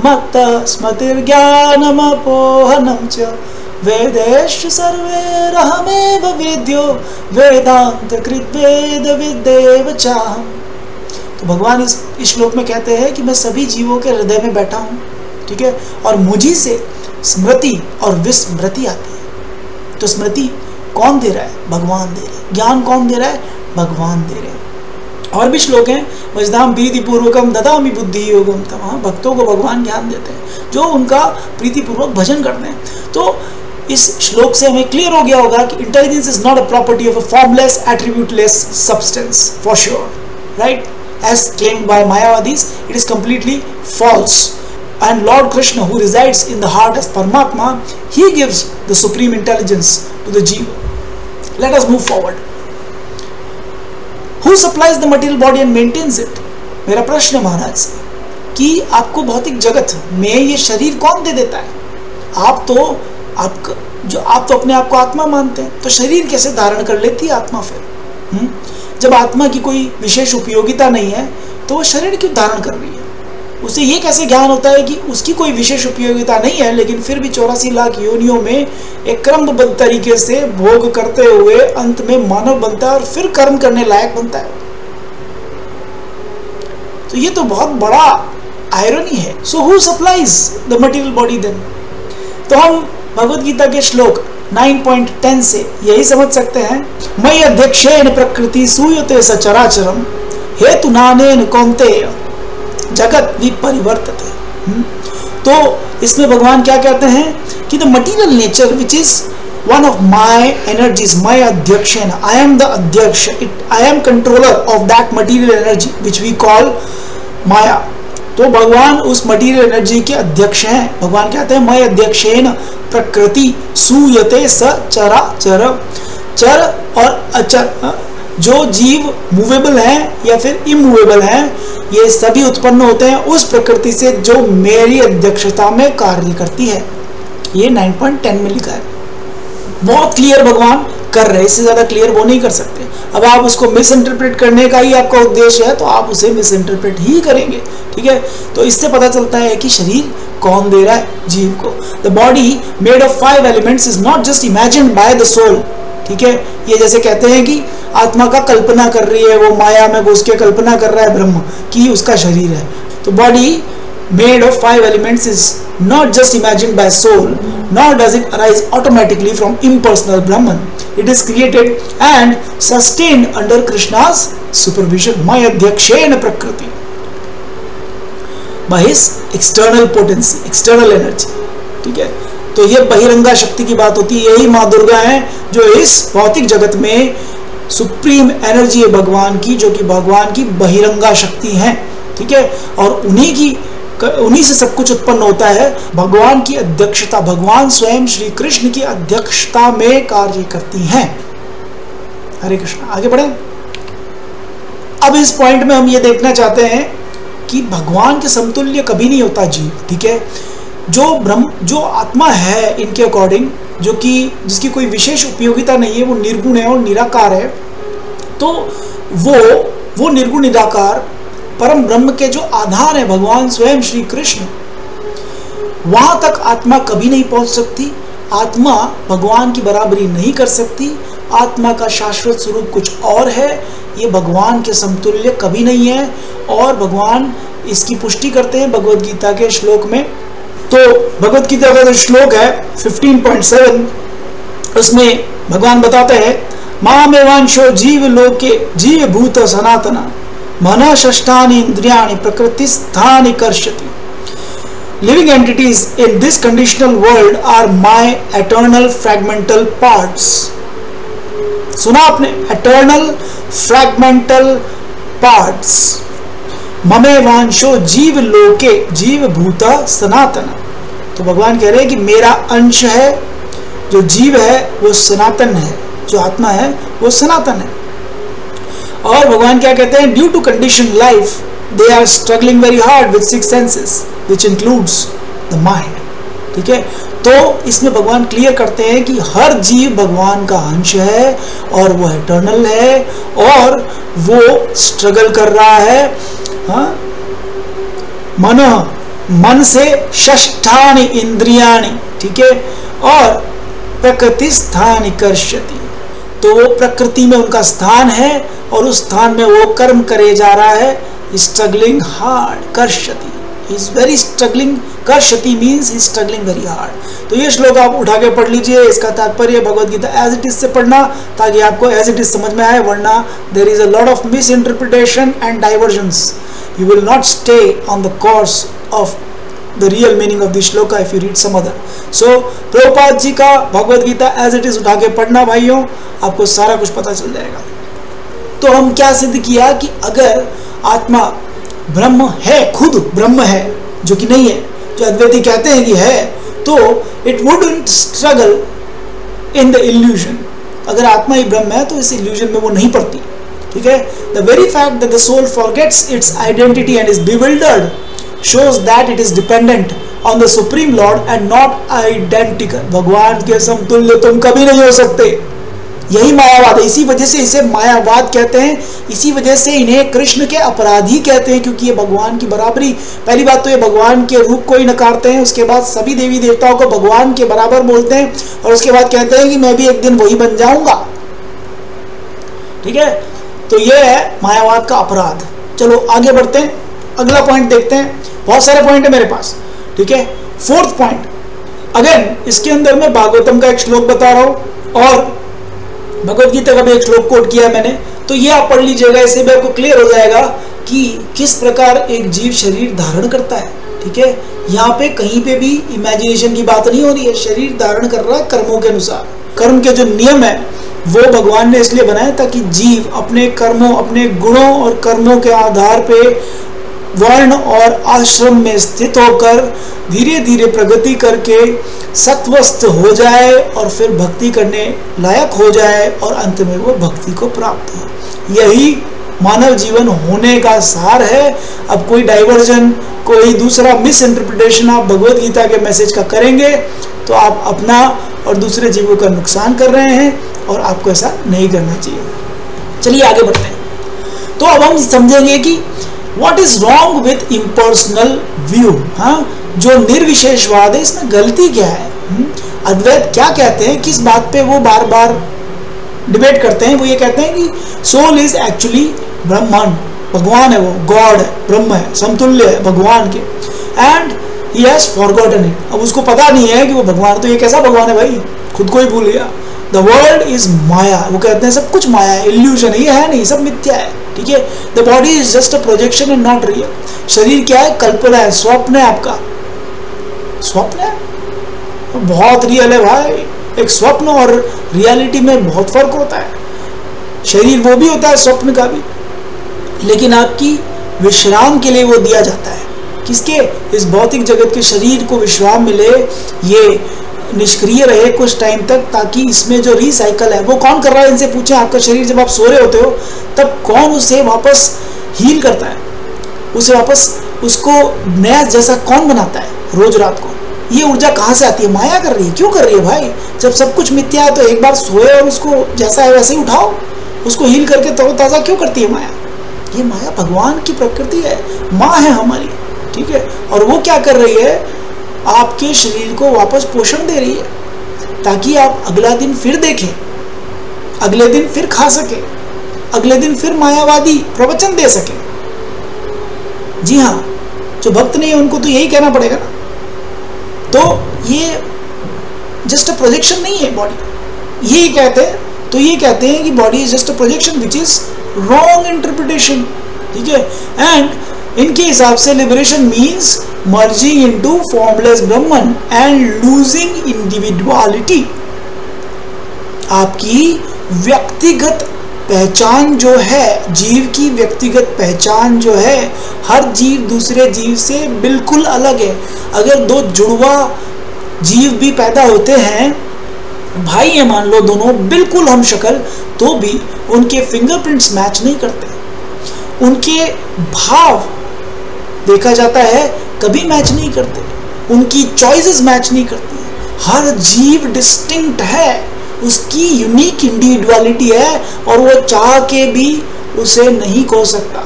मत्तः स्मृतिर्ज्ञानमपोहनं च वेदेषु सर्वैरहमेव वेद्यो वेदान्तकृत् वेदविदेव चाहम्। तो भगवान इस श्लोक में कहते हैं कि मैं सभी जीवों के हृदय में बैठा हूँ, ठीक है, और मुझी से स्मृति और विस्मृति आती है। तो स्मृति कौन दे रहा है? भगवान दे रहे हैं। ज्ञान कौन दे रहा है? भगवान दे रहे हैं। और भी श्लोक हैं, वजदाम प्रीतिपूर्वकम ददामि बुद्धि योगम तम। वहाँ भक्तों को भगवान ज्ञान देते हैं जो उनका प्रीतिपूर्वक भजन करते हैं। तो इस श्लोक से हमें क्लियर हो गया होगा कि intelligence is not a property of a formless attributeless substance, for sure, right, as claimed by Mayavadis. It is completely false. And Lord Krishna, who resides in the heart as Paramatma, he gives the supreme intelligence to the jiva. Let us move forward. Who supplies the material body and maintains it? मेरा प्रश्न है महाराज से कि आपको भौतिक जगत में ये शरीर कौन दे देता है? आप तो अपने आप को आत्मा मानते हैं, तो शरीर कैसे धारण कर लेती है आत्मा फिर? जब आत्मा की कोई विशेष उपयोगिता नहीं है तो वो शरीर क्यों धारण कर रही है? उसे ये कैसे ज्ञान होता है कि उसकी कोई विशेष उपयोगिता नहीं है, लेकिन फिर भी 84 लाख योनियों में एक क्रमबद्ध तरीके से भोग करते हुए अंत में मानव बनता है और फिर कर्म करने लायक बनता है? तो ये तो बहुत बड़ा आयरनी है. So who supplies the material body then? तो हम भगवद गीता के श्लोक 9.10 से यही समझ सकते हैं, मयि अध्यक्षेण प्रकृति सूयते सचराचरम हेतु नानेन कौन्तेय जगत विपरिवर्तते. तो इसमें भगवान क्या कहते हैं कि the material nature which is one of my energies, my adhyakshena, I am the adhyaksha, I am controller of that material energy which we call maya. तो भगवान उस मटीरियल एनर्जी के अध्यक्ष हैं. भगवान कहते हैं मैं अध्यक्षेन प्रकृति सूयते स चराचर. चर और अचर, जो जीव मूवेबल हैं या फिर इमूवेबल हैं, ये सभी उत्पन्न होते हैं उस प्रकृति से जो मेरी अध्यक्षता में कार्य करती है. ये 9.10 में लिखा है. बहुत क्लियर भगवान कर रहे हैं, इससे ज़्यादा क्लियर वो नहीं कर सकते। अब आप उसको मिस इंटरप्रेट करने का ही आपका उद्देश्य है तो आप उसे मिस इंटरप्रेट ही करेंगे, ठीक है। तो इससे पता चलता है कि शरीर कौन दे रहा है, जीव को। The body made of 5 elements is not just imagined by the soul, ठीक है। ये जैसे कहते हैं कि आत्मा का कल्पना कर रही है, वो माया में घुस के कल्पना कर रहा है ब्रह्म कि उसका शरीर है। तो body made of 5 elements is not just imagined by soul, nor does it arise automatically from impersonal Brahman. It is created and sustained under Krishna's supervision. Mayadhyakshena prakriti. By his external potency, external energy. ठीक है, तो ये बहिरंगा शक्ति की बात होती है। यही माँ दुर्गा है जो इस भौतिक जगत में सुप्रीम एनर्जी है भगवान की, जो कि भगवान की बहिरंगा शक्ति है, ठीक है। और उन्हीं से सब कुछ उत्पन्न होता है। भगवान की अध्यक्षता, भगवान स्वयं श्री कृष्ण की अध्यक्षता में कार्य करती हैं। हरे कृष्ण। आगे बढ़े। अब इस पॉइंट में हम ये देखना चाहते हैं कि भगवान के समतुल्य कभी नहीं होता जीव, ठीक है। जो आत्मा है इनके अकॉर्डिंग, जो कि जिसकी कोई विशेष उपयोगिता नहीं है, वो निर्गुण है और निराकार है, तो वो निर्गुण निराकार परम ब्रह्म के जो आधार है भगवान स्वयं श्री कृष्ण, वहां तक आत्मा कभी नहीं पहुंच सकती। आत्मा भगवान की बराबरी नहीं कर सकती। आत्मा का शाश्वत स्वरूप कुछ और है, ये भगवान के समतुल्य कभी नहीं है। और भगवान इसकी पुष्टि करते हैं भगवद गीता के श्लोक में। तो भगवद गीता का जो श्लोक है 15.7, उसमें भगवान बताते हैं, मामेवांशो जीव लोके जीव भूत सनातना मन षष्ठानि इंद्रियाणि प्रकृतिस्थानि कर्षति। Living entities in this conditional world are my eternal fragmental parts. सुना आपने? Eternal fragmental parts. ममे वांशो जीव लोके जीव भूता सनातन। तो भगवान कह रहे हैं कि मेरा अंश है, जो जीव है वो सनातन है, जो आत्मा है वो सनातन है। और भगवान क्या कहते हैं? Due to condition life they are struggling very hard with 6 senses which includes the mind, ठीक है। तो इसमें भगवान क्लियर करते हैं कि हर जीव भगवान का अंश है और वो इटर्नल है और वो स्ट्रगल कर रहा है। हाँ? मन से षष्ठानि इंद्रियाणि, ठीक है, और प्रकृति स्थानि कर्षति। तो वो प्रकृति में उनका स्थान है और उस स्थान में वो कर्म करे जा रहा है। Struggling hard, karshati is very struggling. Karshati means is struggling very hard. तो ये श्लोक आप उठा के पढ़ लीजिए। इसका तात्पर्य Bhagavad Gita as it is से पढ़ना ताकि आपको एज इट इज समझ में आए, वरना there is a lot of misinterpretation and divergence. You will not stay on the course of the real meaning of the shloka if you read some other. So Prabhupad ji का Bhagavad Gita as it is उठा के पढ़ना भाइयों, आपको सारा कुछ पता चल जाएगा। तो हम क्या सिद्ध किया कि अगर आत्मा ब्रह्म है, खुद ब्रह्म है, जो कि नहीं है, जो अद्वैती कहते हैं कि है, तो it wouldn't struggle in the illusion. अगर आत्मा ही ब्रह्म है तो इस इल्यूजन में वो नहीं पड़ती, ठीक है। The very fact that the soul forgets its identity and is bewildered shows that it is dependent on the supreme lord and not identical. भगवान के समतुल्य तुम कभी नहीं हो सकते। यही मायावाद है। इसी वजह से इसे मायावाद कहते हैं। इसी वजह से इन्हें कृष्ण के अपराधी कहते हैं, क्योंकि ये भगवान की बराबरी, पहली बात तो ये भगवान के रूप को ही नकारते हैं, उसके बाद सभी देवी देवताओं को भगवान के बराबर बोलते हैं और उसके बाद कहते हैं कि मैं भी एक दिन वही बन जाऊंगा, ठीक है। तो ये है मायावाद का अपराध। चलो आगे बढ़ते हैं, अगला पॉइंट देखते हैं। बहुत सारे पॉइंट है मेरे पास, ठीक है। 4th पॉइंट, अगेन इसके अंदर मैं भागवतम का एक श्लोक बता रहा हूं और भगवद गीता का भी एक श्लोक कोट किया है मैंने, तो ये आप पढ़ लीजिएगा। इससे भी आपको क्लियर हो जाएगा कि किस प्रकार एक जीव शरीर धारण करता है, ठीक है। यहाँ पे कहीं पे भी इमेजिनेशन की बात नहीं हो रही है। शरीर धारण कर रहा है कर्मों के अनुसार। कर्म के जो नियम है वो भगवान ने इसलिए बनाए ताकि जीव अपने कर्मों, अपने गुणों और कर्मों के आधार पे वर्ण और आश्रम में स्थित होकर धीरे धीरे प्रगति करके सत्वस्थ हो जाए और फिर भक्ति करने लायक हो जाए और अंत में वो भक्ति को प्राप्त हो। यही मानव जीवन होने का सार है। अब कोई डाइवर्जन, कोई दूसरा मिस इंटरप्रिटेशन आप भगवद गीता के मैसेज का करेंगे तो आप अपना और दूसरे जीवों का नुकसान कर रहे हैं और आपको ऐसा नहीं करना चाहिए। चलिए आगे बढ़ते हैं। तो अब हम समझेंगे कि what is wrong with impersonal view. हाँ, जो निर्विशेषवाद है इसमें गलती क्या है। अद्वैत क्या कहते हैं, किस बात पे वो बार बार डिबेट करते हैं। वो ये कहते हैं कि सोल इज एक्चुअली ब्रह्मांड, भगवान है, वो गॉड है, ब्रह्म है, समतुल्य है भगवान के, and he has forgotten it. अब उसको पता नहीं है कि वो भगवान, तो ये कैसा भगवान है भाई, खुद को ही भूल गया। द वर्ल्ड इज माया, वो कहते हैं सब कुछ माया है, इल्यूजन है, ये है नहीं, सब मिथ्या है। ठीक है, the body is just a projection and not real. शरीर क्या है, कल्पना है, स्वप्न है, आपका स्वप्न है, बहुत रियल है भाई। एक स्वप्न और रियलिटी में बहुत फर्क होता है। शरीर वो भी होता है, स्वप्न का भी, लेकिन आपकी विश्राम के लिए वो दिया जाता है। किसके, इस भौतिक जगत के शरीर को विश्राम मिले, ये निष्क्रिय रहे कुछ टाइम तक, ताकि इसमें जो रिसाइकल है वो कौन कर रहा है, इनसे पूछें। आपका शरीर जब आप सो रहे होते हो तब कौन उसे वापस हील करता है, उसे वापस उसको नया जैसा कौन बनाता है रोज रात को। ये ऊर्जा कहाँ से आती है, माया कर रही है। क्यों कर रही है भाई, जब सब कुछ मिथ्या है तो एक बार सोए और उसको जैसा है वैसे ही उठाओ, उसको हील करके तरोताजा क्यों करती है माया। ये माया भगवान की प्रकृति है, माँ है हमारी। ठीक है, और वो क्या कर रही है, आपके शरीर को वापस पोषण दे रही है, ताकि आप अगला दिन फिर देखें, अगले दिन फिर खा सके, अगले दिन फिर मायावादी प्रवचन दे सके। जी हाँ, जो भक्त नहीं है उनको तो यही कहना पड़ेगा ना। तो ये जस्ट अ प्रोजेक्शन नहीं है बॉडी, ये कहते हैं। तो ये कहते हैं कि body is just a projection which is wrong interpretation. ठीक है, एंड इनके हिसाब से liberation means merging into formless Brahman and losing individuality. आपकी व्यक्तिगत पहचान जो है, जीव की व्यक्तिगत पहचान जो है, हर जीव दूसरे जीव से बिल्कुल अलग है। अगर दो जुड़वा जीव भी पैदा होते हैं, भाई है मान लो, दोनों बिल्कुल हम शक्ल, तो भी उनके फिंगरप्रिंट्स मैच नहीं करते, उनके भाव देखा जाता है कभी मैच नहीं करते, उनकी चॉइसेस मैच नहीं करती। हर जीव डिस्टिंक्ट है, उसकी यूनिक इंडिविजुअलिटी है, और वो चाह के भी उसे नहीं खो सकता।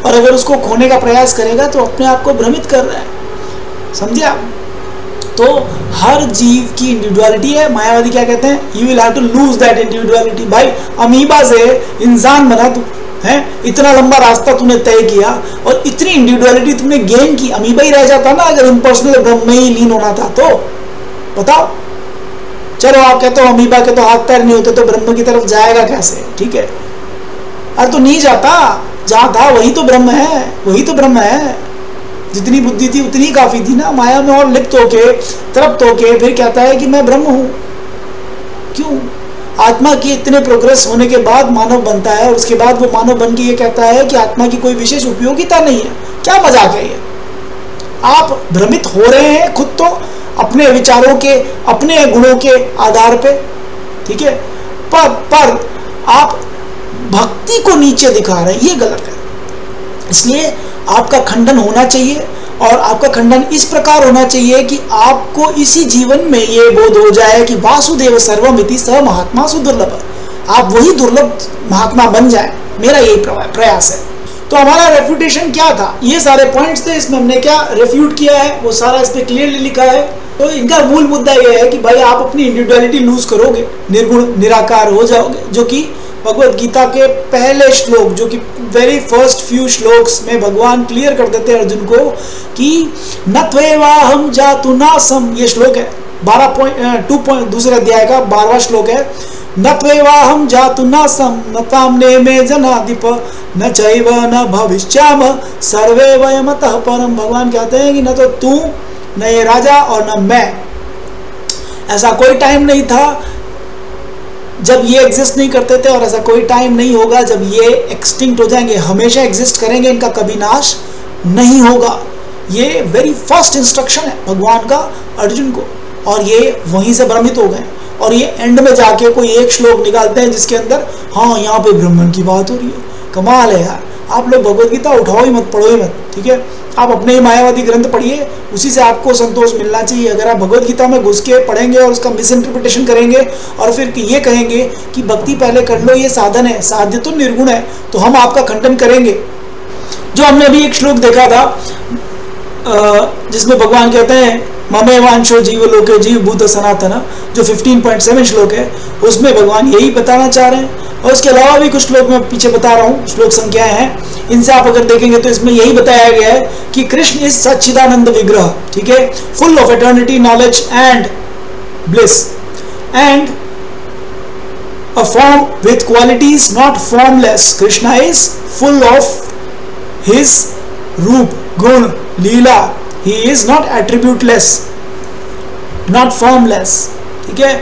और अगर उसको खोने का प्रयास करेगा तो अपने आप को भ्रमित कर रहा है। समझे आप? तो हर जीव की इंडिविजुअलिटी है। मायावादी क्या कहते हैं, you will have to lose that individuality. भाई अमीबा से इंसान बना तू है, इतना लंबा रास्ता तूने तय किया और इतनी इंडिविजुअलिटी तुमने गेन की। अमीबा ही रह जाता ना अगर इम्पर्सनल ब्रह्म में ही लीन होना था तो। बताओ, चलो आप कहते हो अमीबा के तो हाथ पैर नहीं होते तो ब्रह्म की तरफ जाएगा कैसे। ठीक है, अरे तो नहीं जाता, जहां था वही तो ब्रह्म है, वही तो ब्रह्म है। जितनी बुद्धि थी उतनी काफी थी ना, माया में और लिप्त होके तृप्त होके फिर कहता है कि मैं ब्रह्म हूं। क्यों? आत्मा की इतने प्रोग्रेस होने के बाद मानव बनता है और उसके बाद वो मानव बन के ये कहता है कि आत्मा की कोई विशेष उपयोगिता नहीं है। क्या मजाक है ये? आप भ्रमित हो रहे हैं खुद तो अपने विचारों के, अपने गुणों के आधार पे। ठीक है, पर आप भक्ति को नीचे दिखा रहे हैं, ये गलत है। इसलिए आपका खंडन होना चाहिए, और आपका खंडन इस प्रकार होना चाहिए कि आपको इसी जीवन में ये बोध हो जाए कि वासुदेव सर्वमिति स महात्मा सुदुर्लभ। आप वही दुर्लभ महात्मा बन जाए, मेरा यही प्रयास है। तो हमारा रेफ्यूटेशन क्या था, ये सारे पॉइंट्स थे, इसमें हमने क्या रेफ्यूट किया है वो सारा इस पे क्लियरली लिखा है। तो इनका मूल मुद्दा ये है कि भाई आप अपनी इंडिविजुअलिटी लूज करोगे, निर्गुण निराकार हो जाओगे, जो कि भगवत गीता के पहले श्लोक, जो कि वेरी फर्स्ट फ्यू श्लोक्स में भगवान क्लियर कर देते हैं अर्जुन को कि न त्वेवाहम जातु नासम। ये श्लोक है 12.2 दूसरे अध्याय का 12वां श्लोक है। न त्वेवाहम जातु नासम न तामने में जनाधिप न चैव न भविष्याम सर्वे वयमतः परम। भगवान कहते हैं कि न तो तू, न ये राजा, और न मैं, ऐसा कोई टाइम नहीं था जब ये एग्जिस्ट नहीं करते थे, और ऐसा कोई टाइम नहीं होगा जब ये एक्सटिंक्ट हो जाएंगे। हमेशा एग्जिस्ट करेंगे, इनका कभी नाश नहीं होगा। ये वेरी फर्स्ट इंस्ट्रक्शन है भगवान का अर्जुन को, और ये वहीं से भ्रमित हो गए। और ये एंड में जाके कोई एक श्लोक निकालते हैं जिसके अंदर हाँ यहाँ पे ब्राह्मण की बात हो रही है। कमाल है यार, आप लोग भगवत गीता उठाओ ही मत, पढ़ो ही मत। ठीक है, आप अपने ही मायावादी ग्रंथ पढ़िए, उसी से आपको संतोष मिलना चाहिए। अगर आप भगवत गीता में घुस के पढ़ेंगे और उसका मिस इंटरप्रिटेशन करेंगे और फिर ये कहेंगे कि भक्ति पहले कर लो, ये साधन है, साध्य तो निर्गुण है, तो हम आपका खंडन करेंगे। जो हमने अभी एक श्लोक देखा था जिसमें भगवान कहते हैं ममेवांशो जीव लोके जीव भूत सनातन, जो 15.7 श्लोक है, उसमें भगवान यही बताना चाह रहे हैं। और उसके अलावा भी कुछ श्लोक मैं पीछे बता रहा हूँ, श्लोक संख्याएं हैं, इनसे आप अगर देखेंगे तो इसमें यही बताया गया है कि कृष्ण इज सच्चिदानंद विग्रह, ठीक है, full of eternity, knowledge and bliss, and a form with qualities not formless. Krishna is full of his रूप, गुण, लीला, he is not attributeless, not formless, ठीक है।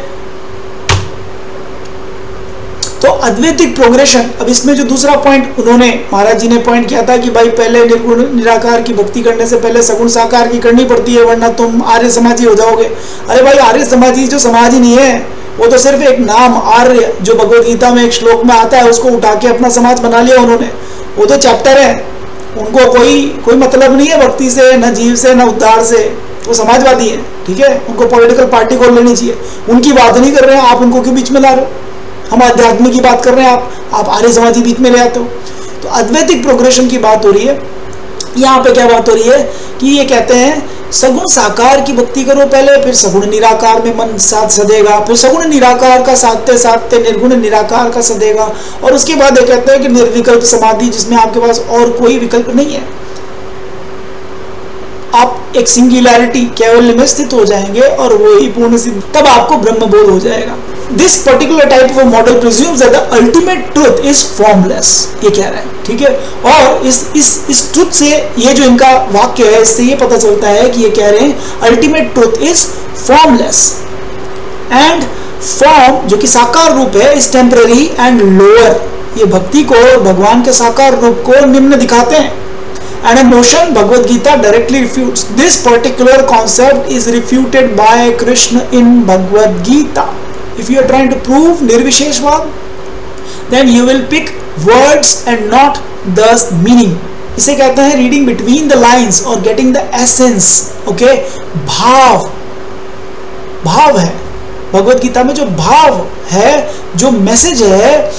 तो अद्वैतिक प्रोग्रेशन, अब इसमें जो दूसरा पॉइंट उन्होंने महाराज जी ने पॉइंट किया था कि भाई पहले निर्गुण निराकार की भक्ति करने से पहले सगुण साकार की करनी पड़ती है, वरना तुम आर्य समाजी हो जाओगे। अरे भाई आर्य समाजी जो समाज ही नहीं है, वो तो सिर्फ एक नाम आर्य, जो भगवद गीता में एक श्लोक में आता है, उसको उठा के अपना समाज बना लिया उन्होंने, वो तो चैप्टर है, उनको कोई मतलब नहीं है भक्ति से, न जीव से, न उद्धार से, वो समाजवादी है, ठीक है। उनको पॉलिटिकल पार्टी खोल लेनी चाहिए। उनकी बात नहीं कर रहे हैं आप, उनको क्यों बीच में ला रहे हो? हम आध्यात्मिक की बात कर रहे हैं, आप आर्य समाजी बीच में ले आते हो। तो अद्वैतिक प्रोग्रेशन की बात हो रही है। यहाँ पे क्या बात हो रही है कि ये कहते हैं सगुण साकार की भक्ति करो पहले, फिर सगुण निराकार में मन साथ सदेगा, फिर सगुण निराकार का साधते साधते निर्गुण निराकार का सदेगा, और उसके बाद ये कहते हैं कि निर्विकल्प समाधि, जिसमें आपके पास और कोई विकल्प नहीं है, आप एक सिंगुलैरिटी केवल में स्थित हो जाएंगे और वो ही पूर्ण सिद्ध, तब आपको ब्रह्मबोध हो जाएगा। This particular type of model presumes that the ultimate truth is formless, ये कह रहा है, ठीक है। और इस ट्रुथ से, ये जो इनका वाक्य है, इससे ये पता चलता है कि ये कह रहे हैं ultimate truth is formless, and form जो कि साकार रूप है इज टेम्पररी एंड लोअर। ये भक्ति को, भगवान के साकार रूप को निम्न दिखाते हैं। And a notion Bhagavad Gita directly refutes. This particular concept is refuted by Krishna in Bhagavad Gita. If you are trying to prove Nirvisheshvad, then you will pick words and not the meaning. इसे कहते हैं reading between the lines or getting the essence. Okay, भाव है भगवद गीता में, जो भाव है, जो मैसेज है,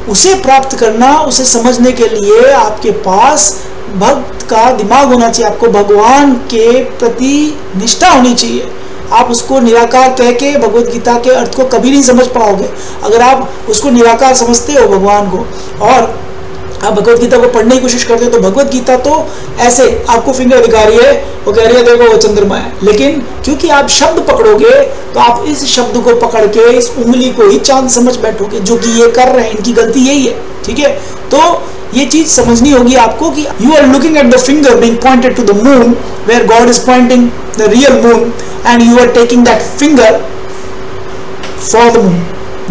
उसे प्राप्त करना, उसे समझने के लिए आपके पास भक्त का दिमाग होना चाहिए, आपको भगवान के प्रति निष्ठा होनी चाहिए। आप उसको निराकार कह के भगवद गीता के अर्थ को कभी नहीं समझ पाओगे। अगर आप उसको निराकार समझते हो भगवान को, और आप भगवद गीता को पढ़ने की कोशिश करते हो, तो भगवद गीता तो ऐसे आपको फिंगर दिखा रही है, वो कह रही है देखो वो चंद्रमा है, लेकिन क्योंकि आप शब्द पकड़ोगे तो आप इस शब्द को पकड़ के इस उंगली को ही चांद समझ बैठोगे, जो कि ये कर रहे हैं, इनकी गलती यही है, ठीक है। तो ये चीज समझनी होगी आपको कि you are looking at the finger being pointed to the moon, where god is pointing the real moon, and you are taking that finger for the moon.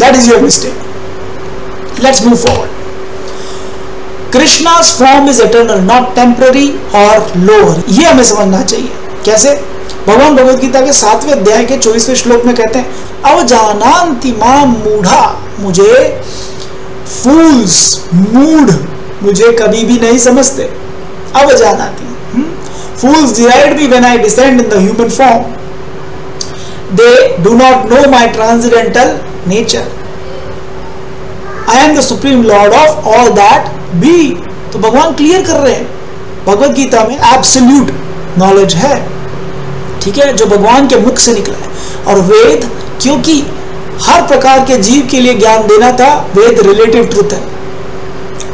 That is your mistake. Let's move forward. Krishna's form is eternal, not temporary और lower. ये हमें समझना चाहिए। कैसे? भगवान भगवद गीता के 7वें अध्याय के 24वें श्लोक में कहते हैं अवजानान्ति मां मूढ़ा, मुझे फूल्स, मूढ़ मुझे कभी भी नहीं समझते। अवजानाति, fools deride me when I descend in the human form. They do not know my transcendental nature. I am the supreme lord of all that be. तो भगवान क्लियर कर रहे हैं, भगवद गीता में एब्सोल्यूट नॉलेज है, ठीक है, जो भगवान के मुख से निकला है। और वेद, क्योंकि हर प्रकार के जीव के लिए ज्ञान देना था, वेद रिलेटिव ट्रुथ है,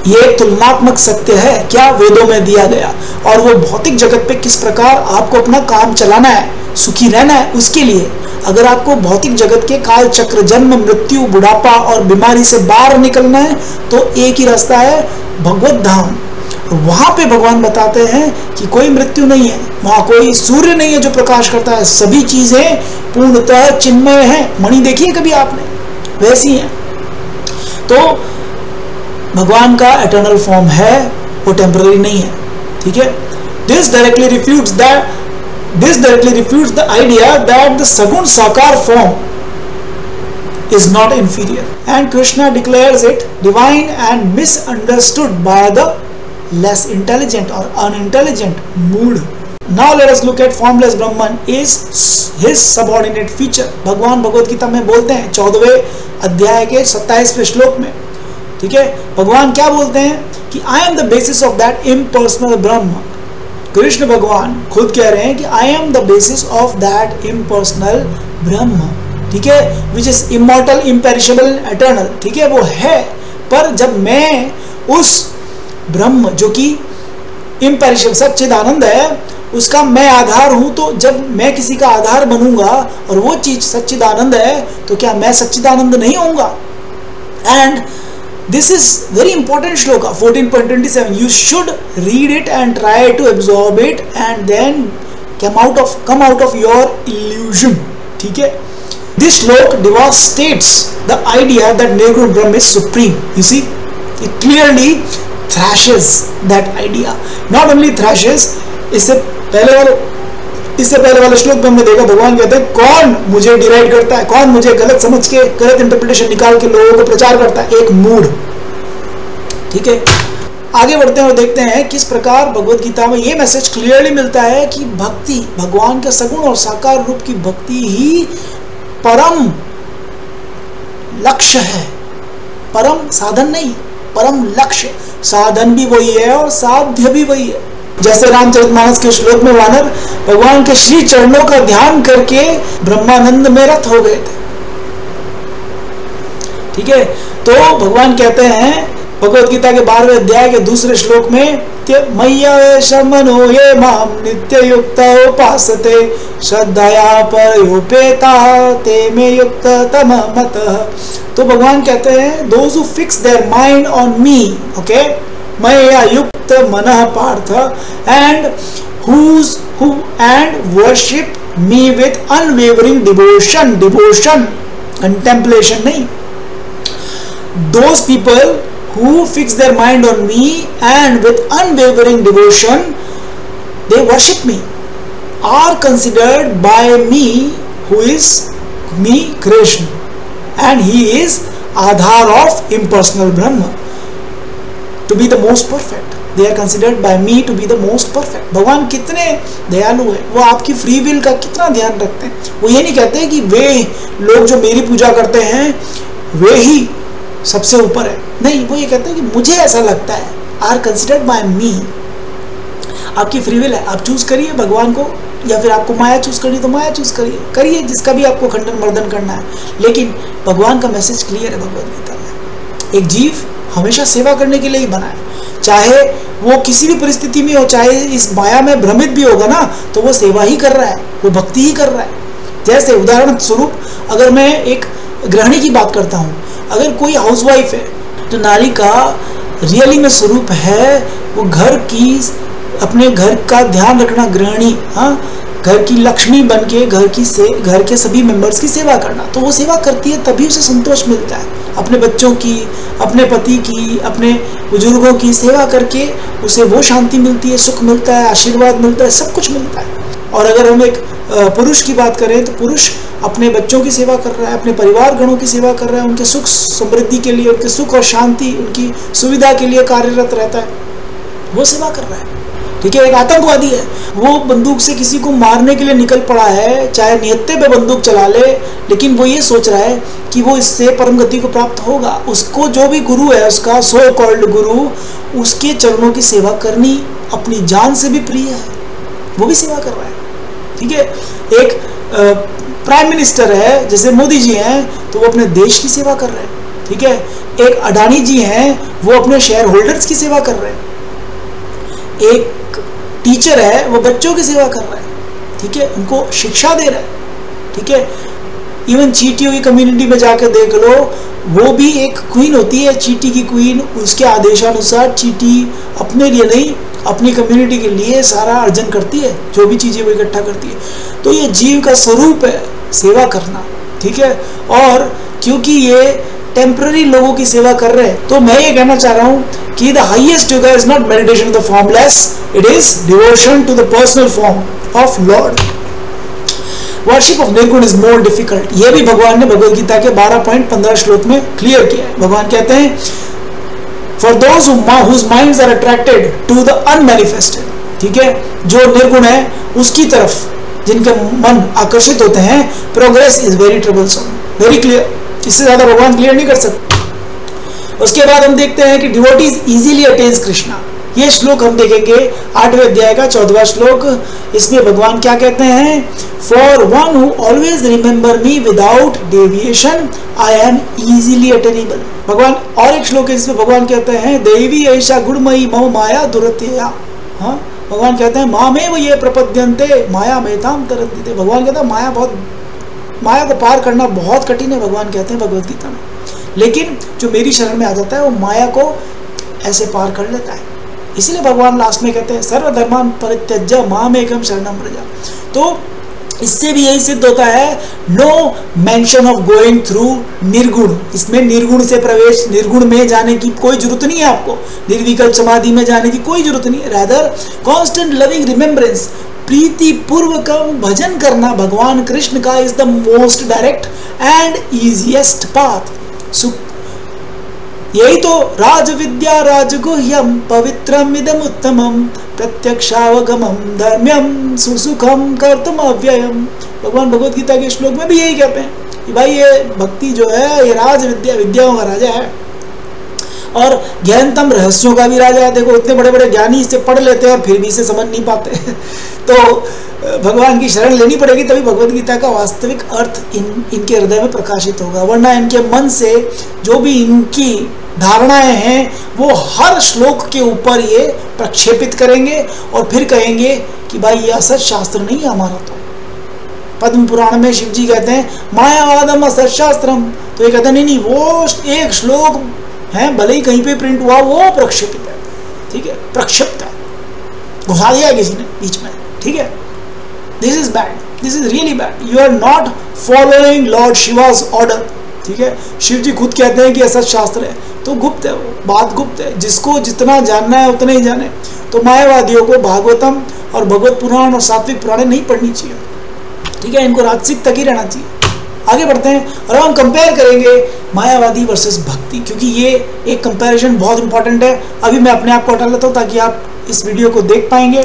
ये तुलनात्मक सत्य है, क्या वेदों में दिया गया, और वो भौतिक जगत पे किस प्रकार आपको अपना काम चलाना है, सुखी रहना है, उसके लिए। अगर आपको भौतिक जगत के काल चक्र, जन्म, मृत्यु, बुढ़ापा और बीमारी से बाहर निकलना है, तो एक ही रास्ता है, भगवत धाम। वहां पे भगवान बताते हैं कि कोई मृत्यु नहीं है, वहां कोई सूर्य नहीं है जो प्रकाश करता है, सभी चीजें पूर्णतः चिन्मय है। मणि देखिए कभी आपने, वैसी है। तो भगवान का एटर्नल फॉर्म है, वो टेम्पररी नहीं है, ठीक है। This directly refutes the idea that the sagun sakar form is not inferior, and Krishna declares it divine and misunderstood by the less intelligent or unintelligent, mood. Now let us look at formless Brahman is his subordinate feature. भगवान भगवत गीता में बोलते हैं 14वें अध्याय के 27वें श्लोक में, ठीक है, भगवान क्या बोलते हैं कि I am the basis of that impersonal Brahma. Krishna भगवान खुद कह रहे हैं कि I am the basis of that impersonal Brahma, ठीक है, which is immortal, imperishable, eternal, ठीक है, वो है, पर जब मैं उस ब्रह्म जो कि इम्पेरिशेबल सच्चिदानंद है उसका मैं आधार हूं, तो जब मैं किसी का आधार बनूंगा और वो चीज सच्चिदानंद है तो क्या मैं सच्चिदानंद नहीं होऊंगा? And this is very important shloka 14.27. You should read it and try to absorb it and then come out of your illusion, ठीक है. This श्लोक devastates the idea that Nirgun Brahma is supreme. You see, it clearly thrashes that idea. Not only thrashes, इससे पहले वाले श्लोक में हमने देखा भगवान कहते हैं कौन मुझे डिराइड करता है, कौन मुझे गलत समझ के गलत इंटरप्रिटेशन निकाल के लोगों को प्रचार करता है, एक मूड, ठीक है. आगे बढ़ते हैं और देखते हैं किस प्रकार भगवत गीता में ये मैसेज क्लियरली मिलता है कि भक्ति, भगवान के सगुण और साकार रूप की भक्ति ही परम लक्ष्य है, परम साधन नहीं, परम लक्ष्य. साधन भी वही है और साध्य भी वही है. जैसे रामचरितमानस के श्लोक में वानर भगवान के श्री चरणों का ध्यान करके ब्रह्मानंद में रत हो गए थे, ठीक है. तो भगवान कहते हैं भगवत गीता के 12वें अध्याय के दूसरे श्लोक में मय्या मनो ये माम नित्य युक्त उपासते श्रद्धया परयोपेता ते मे युक्त तम मतः. तो भगवान कहते हैं those who fix their mind on me, okay, मय्या युक्त मनः Partha, and worship me with unwavering devotion, contemplation नहीं. Those people who fix their mind on me and with unwavering devotion they worship me are considered by me, who is me, Krishna, and he is Aadhar of impersonal Brahma, to be the most perfect. They are considered by me to be the most perfect. भगवान कितने दयालु है, वो आपकी free will का कितना ध्यान रखते हैं. वो ये नहीं कहते कि वे लोग जो मेरी पूजा करते हैं वे ही सबसे ऊपर है, नहीं, वो ये कहते हैं कि मुझे ऐसा लगता है, आर कंसिडर्ड बाय मी. आपकी फ्री विल है, आप चूज करिए भगवान को, या फिर आपको माया चूज करनी तो माया चूज करिए जिसका भी आपको खंडन मर्दन करना है. लेकिन भगवान का मैसेज क्लियर है भगवद गीता में, एक जीव हमेशा सेवा करने के लिए ही बना है, चाहे वो किसी भी परिस्थिति में हो, चाहे इस माया में भ्रमित भी होगा ना, तो वो सेवा ही कर रहा है, वो भक्ति ही कर रहा है. जैसे उदाहरण स्वरूप अगर मैं एक गृहिणी की बात करता हूँ, अगर कोई हाउसवाइफ है तो नारी का रियली में स्वरूप है वो घर की, अपने घर का ध्यान रखना, गृहिणी, हाँ, घर की लक्ष्मी बन के घर के सभी मेंबर्स की सेवा करना. तो वो सेवा करती है तभी उसे संतोष मिलता है, अपने बच्चों की, अपने पति की, अपने बुजुर्गों की सेवा करके उसे वो शांति मिलती है, सुख मिलता है, आशीर्वाद मिलता है, सब कुछ मिलता है. और अगर हम एक पुरुष की बात करें तो पुरुष अपने बच्चों की सेवा कर रहा है, अपने परिवार गणों की सेवा कर रहा है, उनके सुख समृद्धि के लिए, उनके सुख और शांति, उनकी सुविधा के लिए कार्यरत रहता है, वो सेवा कर रहा है, ठीक है. एक आतंकवादी है, वो बंदूक से किसी को मारने के लिए निकल पड़ा है, चाहे निहत्थे पे बंदूक चला ले, लेकिन वो ये सोच रहा है कि वो इससे परम गति को प्राप्त होगा. उसको जो भी गुरु है, उसका सो कॉल्ड गुरु, उसके चरणों की सेवा करनी अपनी जान से भी प्रिय है, वो भी सेवा कर रहा है, ठीक है. एक प्राइम मिनिस्टर है, जैसे मोदी जी हैं, तो वो अपने देश की सेवा कर रहे हैं, ठीक है. एक अडानी जी हैं, वो अपने शेयर होल्डर्स की सेवा कर रहे हैं. एक टीचर है, वो बच्चों की सेवा कर रहा है, ठीक है, उनको शिक्षा दे रहा है, ठीक है. इवन चींटियों की कम्युनिटी में जाकर देख लो, वो भी एक क्वीन होती है, चींटी की क्वीन. उसके आदेशानुसार चींटी अपने लिए नहीं, अपनी कम्युनिटी के लिए सारा अर्जन करती है, जो भी चीजें वो इकट्ठा करती है. तो ये जीव का स्वरूप है सेवा करना, ठीक है. और क्योंकि ये टेम्पररी लोगों की सेवा कर रहे हैं, तो मैं ये कहना चाह रहा हूँ कि the highest yoga is not meditation to the formless, it is devotion to the personal form of Lord. Worship of nirguna is more difficult. ये भी भगवान ने भगवद गीता के 12.15 श्लोक में क्लियर किया है. भगवान कहते हैं for those whose minds are attracted to the unmanifested, ठीक है, जो निर्गुण है उसकी तरफ जिनके मन आकर्षित होते हैं, progress is very troublesome, very clear, इससे ज्यादा भगवान क्लियर नहीं कर सकते। उसके बाद हम देखते हैं कि डिवोटीज इजीली अटेन्स कृष्णा। ये श्लोक हम देखेंगे 8वें अध्याय का 14वां श्लोक। इसमें भगवान क्या कहते हैं, for one who always remember me without deviation I am easily attainable. भगवान और एक श्लोक है जिसमें भगवान कहते हैं देवी ऐसा गुणमयी मम माया दुरत्यया। हाँ, भगवान कहते हैं मामेव ये प्रपद्यन्ते माया मेताम तरन्ति। भगवान कहते हैं माया को पार करना बहुत कठिन है, भगवान कहते हैं भगवद गीता में, लेकिन जो मेरी शरण में आ जाता है वो माया को ऐसे पार कर लेता है। इसीलिए भगवान लास्ट में कहते हैं सर्वधर्मान परित्यज्य मामेकम शरणम व्रज। तो इससे भी यही सिद्ध होता है, no mention of going through nirguna. इसमें निर्गुण से प्रवेश, निर्गुण में जाने की कोई जरूरत नहीं है आपको, निर्विकल्प समाधि में जाने की कोई जरूरत नहीं है। रादर कांस्टेंट लविंग रिमेम्बरेंस, प्रीति पूर्वक भजन करना भगवान कृष्ण का is the most direct and easiest path. यही तो राज विद्या राजगुह्यम पवित्रम इदम उत्तमम प्रत्यक्षावगमम धर्म्यम सुसुखम कर्तुम अव्ययम। भगवान भगवद गीता के श्लोक में भी यही कहते हैं कि भाई ये भक्ति जो है ये राज विद्या, विद्याओं का राजा है और ज्ञानतम रहस्यों का भी राजा है। देखो इतने बड़े बड़े ज्ञानी इसे पढ़ लेते हैं और फिर भी इसे समझ नहीं पाते तो भगवान की शरण लेनी पड़ेगी, तभी भगवद गीता का वास्तविक अर्थ इनके हृदय में प्रकाशित होगा। वरना इनके मन से जो भी इनकी धारणाएं हैं वो हर श्लोक के ऊपर ये प्रक्षेपित करेंगे और फिर कहेंगे कि भाई ये असत शास्त्र नहीं है हमारा। तो पद्म पुराण में शिव जी कहते हैं मायावादम असत शास्त्रम, तो ये कहते हैं नहीं वो एक श्लोक है भले ही कहीं पे प्रिंट हुआ वो प्रक्षेपित है, ठीक है, प्रक्षिप्त है, घुसा दिया किसी ने बीच में, ठीक है। This is bad, this is really bad, you are not following Lord Shiva's order, ठीक है। शिव जी खुद कहते हैं कि ऐसा शास्त्र है, तो गुप्त है, वो बात गुप्त है, जिसको जितना जानना है उतना ही जाने। तो मायावादियों को भागवतम और भगवत पुराण और सात्विक पुराण नहीं पढ़नी चाहिए, ठीक है, इनको राजसिक तक ही रहना चाहिए। आगे बढ़ते हैं और हम कंपेयर करेंगे मायावादी वर्सेस भक्ति, क्योंकि ये एक कंपैरिजन बहुत इंपॉर्टेंट है। अभी मैं अपने आप को हटा लेता हूँ ताकि आप इस वीडियो को देख पाएंगे।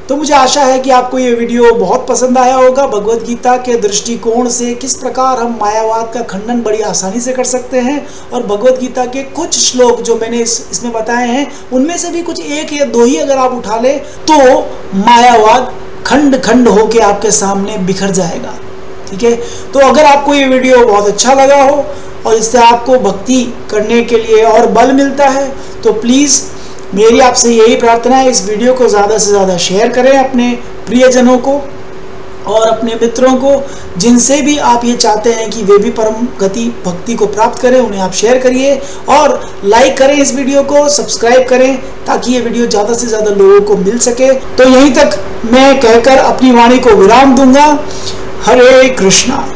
तो मुझे आशा है कि आपको ये वीडियो बहुत पसंद आया होगा। भगवद गीता के दृष्टिकोण से किस प्रकार हम मायावाद का खंडन बड़ी आसानी से कर सकते हैं, और भगवद गीता के कुछ श्लोक जो मैंने इसमें बताए हैं उनमें से भी कुछ एक या दो ही अगर आप उठा लें तो मायावाद खंड खंड होके आपके सामने बिखर जाएगा, ठीक है। तो अगर आपको ये वीडियो बहुत अच्छा लगा हो और इससे आपको भक्ति करने के लिए और बल मिलता है तो प्लीज़ मेरी आपसे यही प्रार्थना है, इस वीडियो को ज़्यादा से ज़्यादा शेयर करें अपने प्रियजनों को और अपने मित्रों को, जिनसे भी आप ये चाहते हैं कि वे भी परम गति भक्ति को प्राप्त करें, उन्हें आप शेयर करिए और लाइक करें इस वीडियो को, सब्सक्राइब करें ताकि ये वीडियो ज़्यादा से ज़्यादा लोगों को मिल सके। तो यहीं तक मैं कहकर अपनी वाणी को विराम दूंगा। हरे कृष्णा।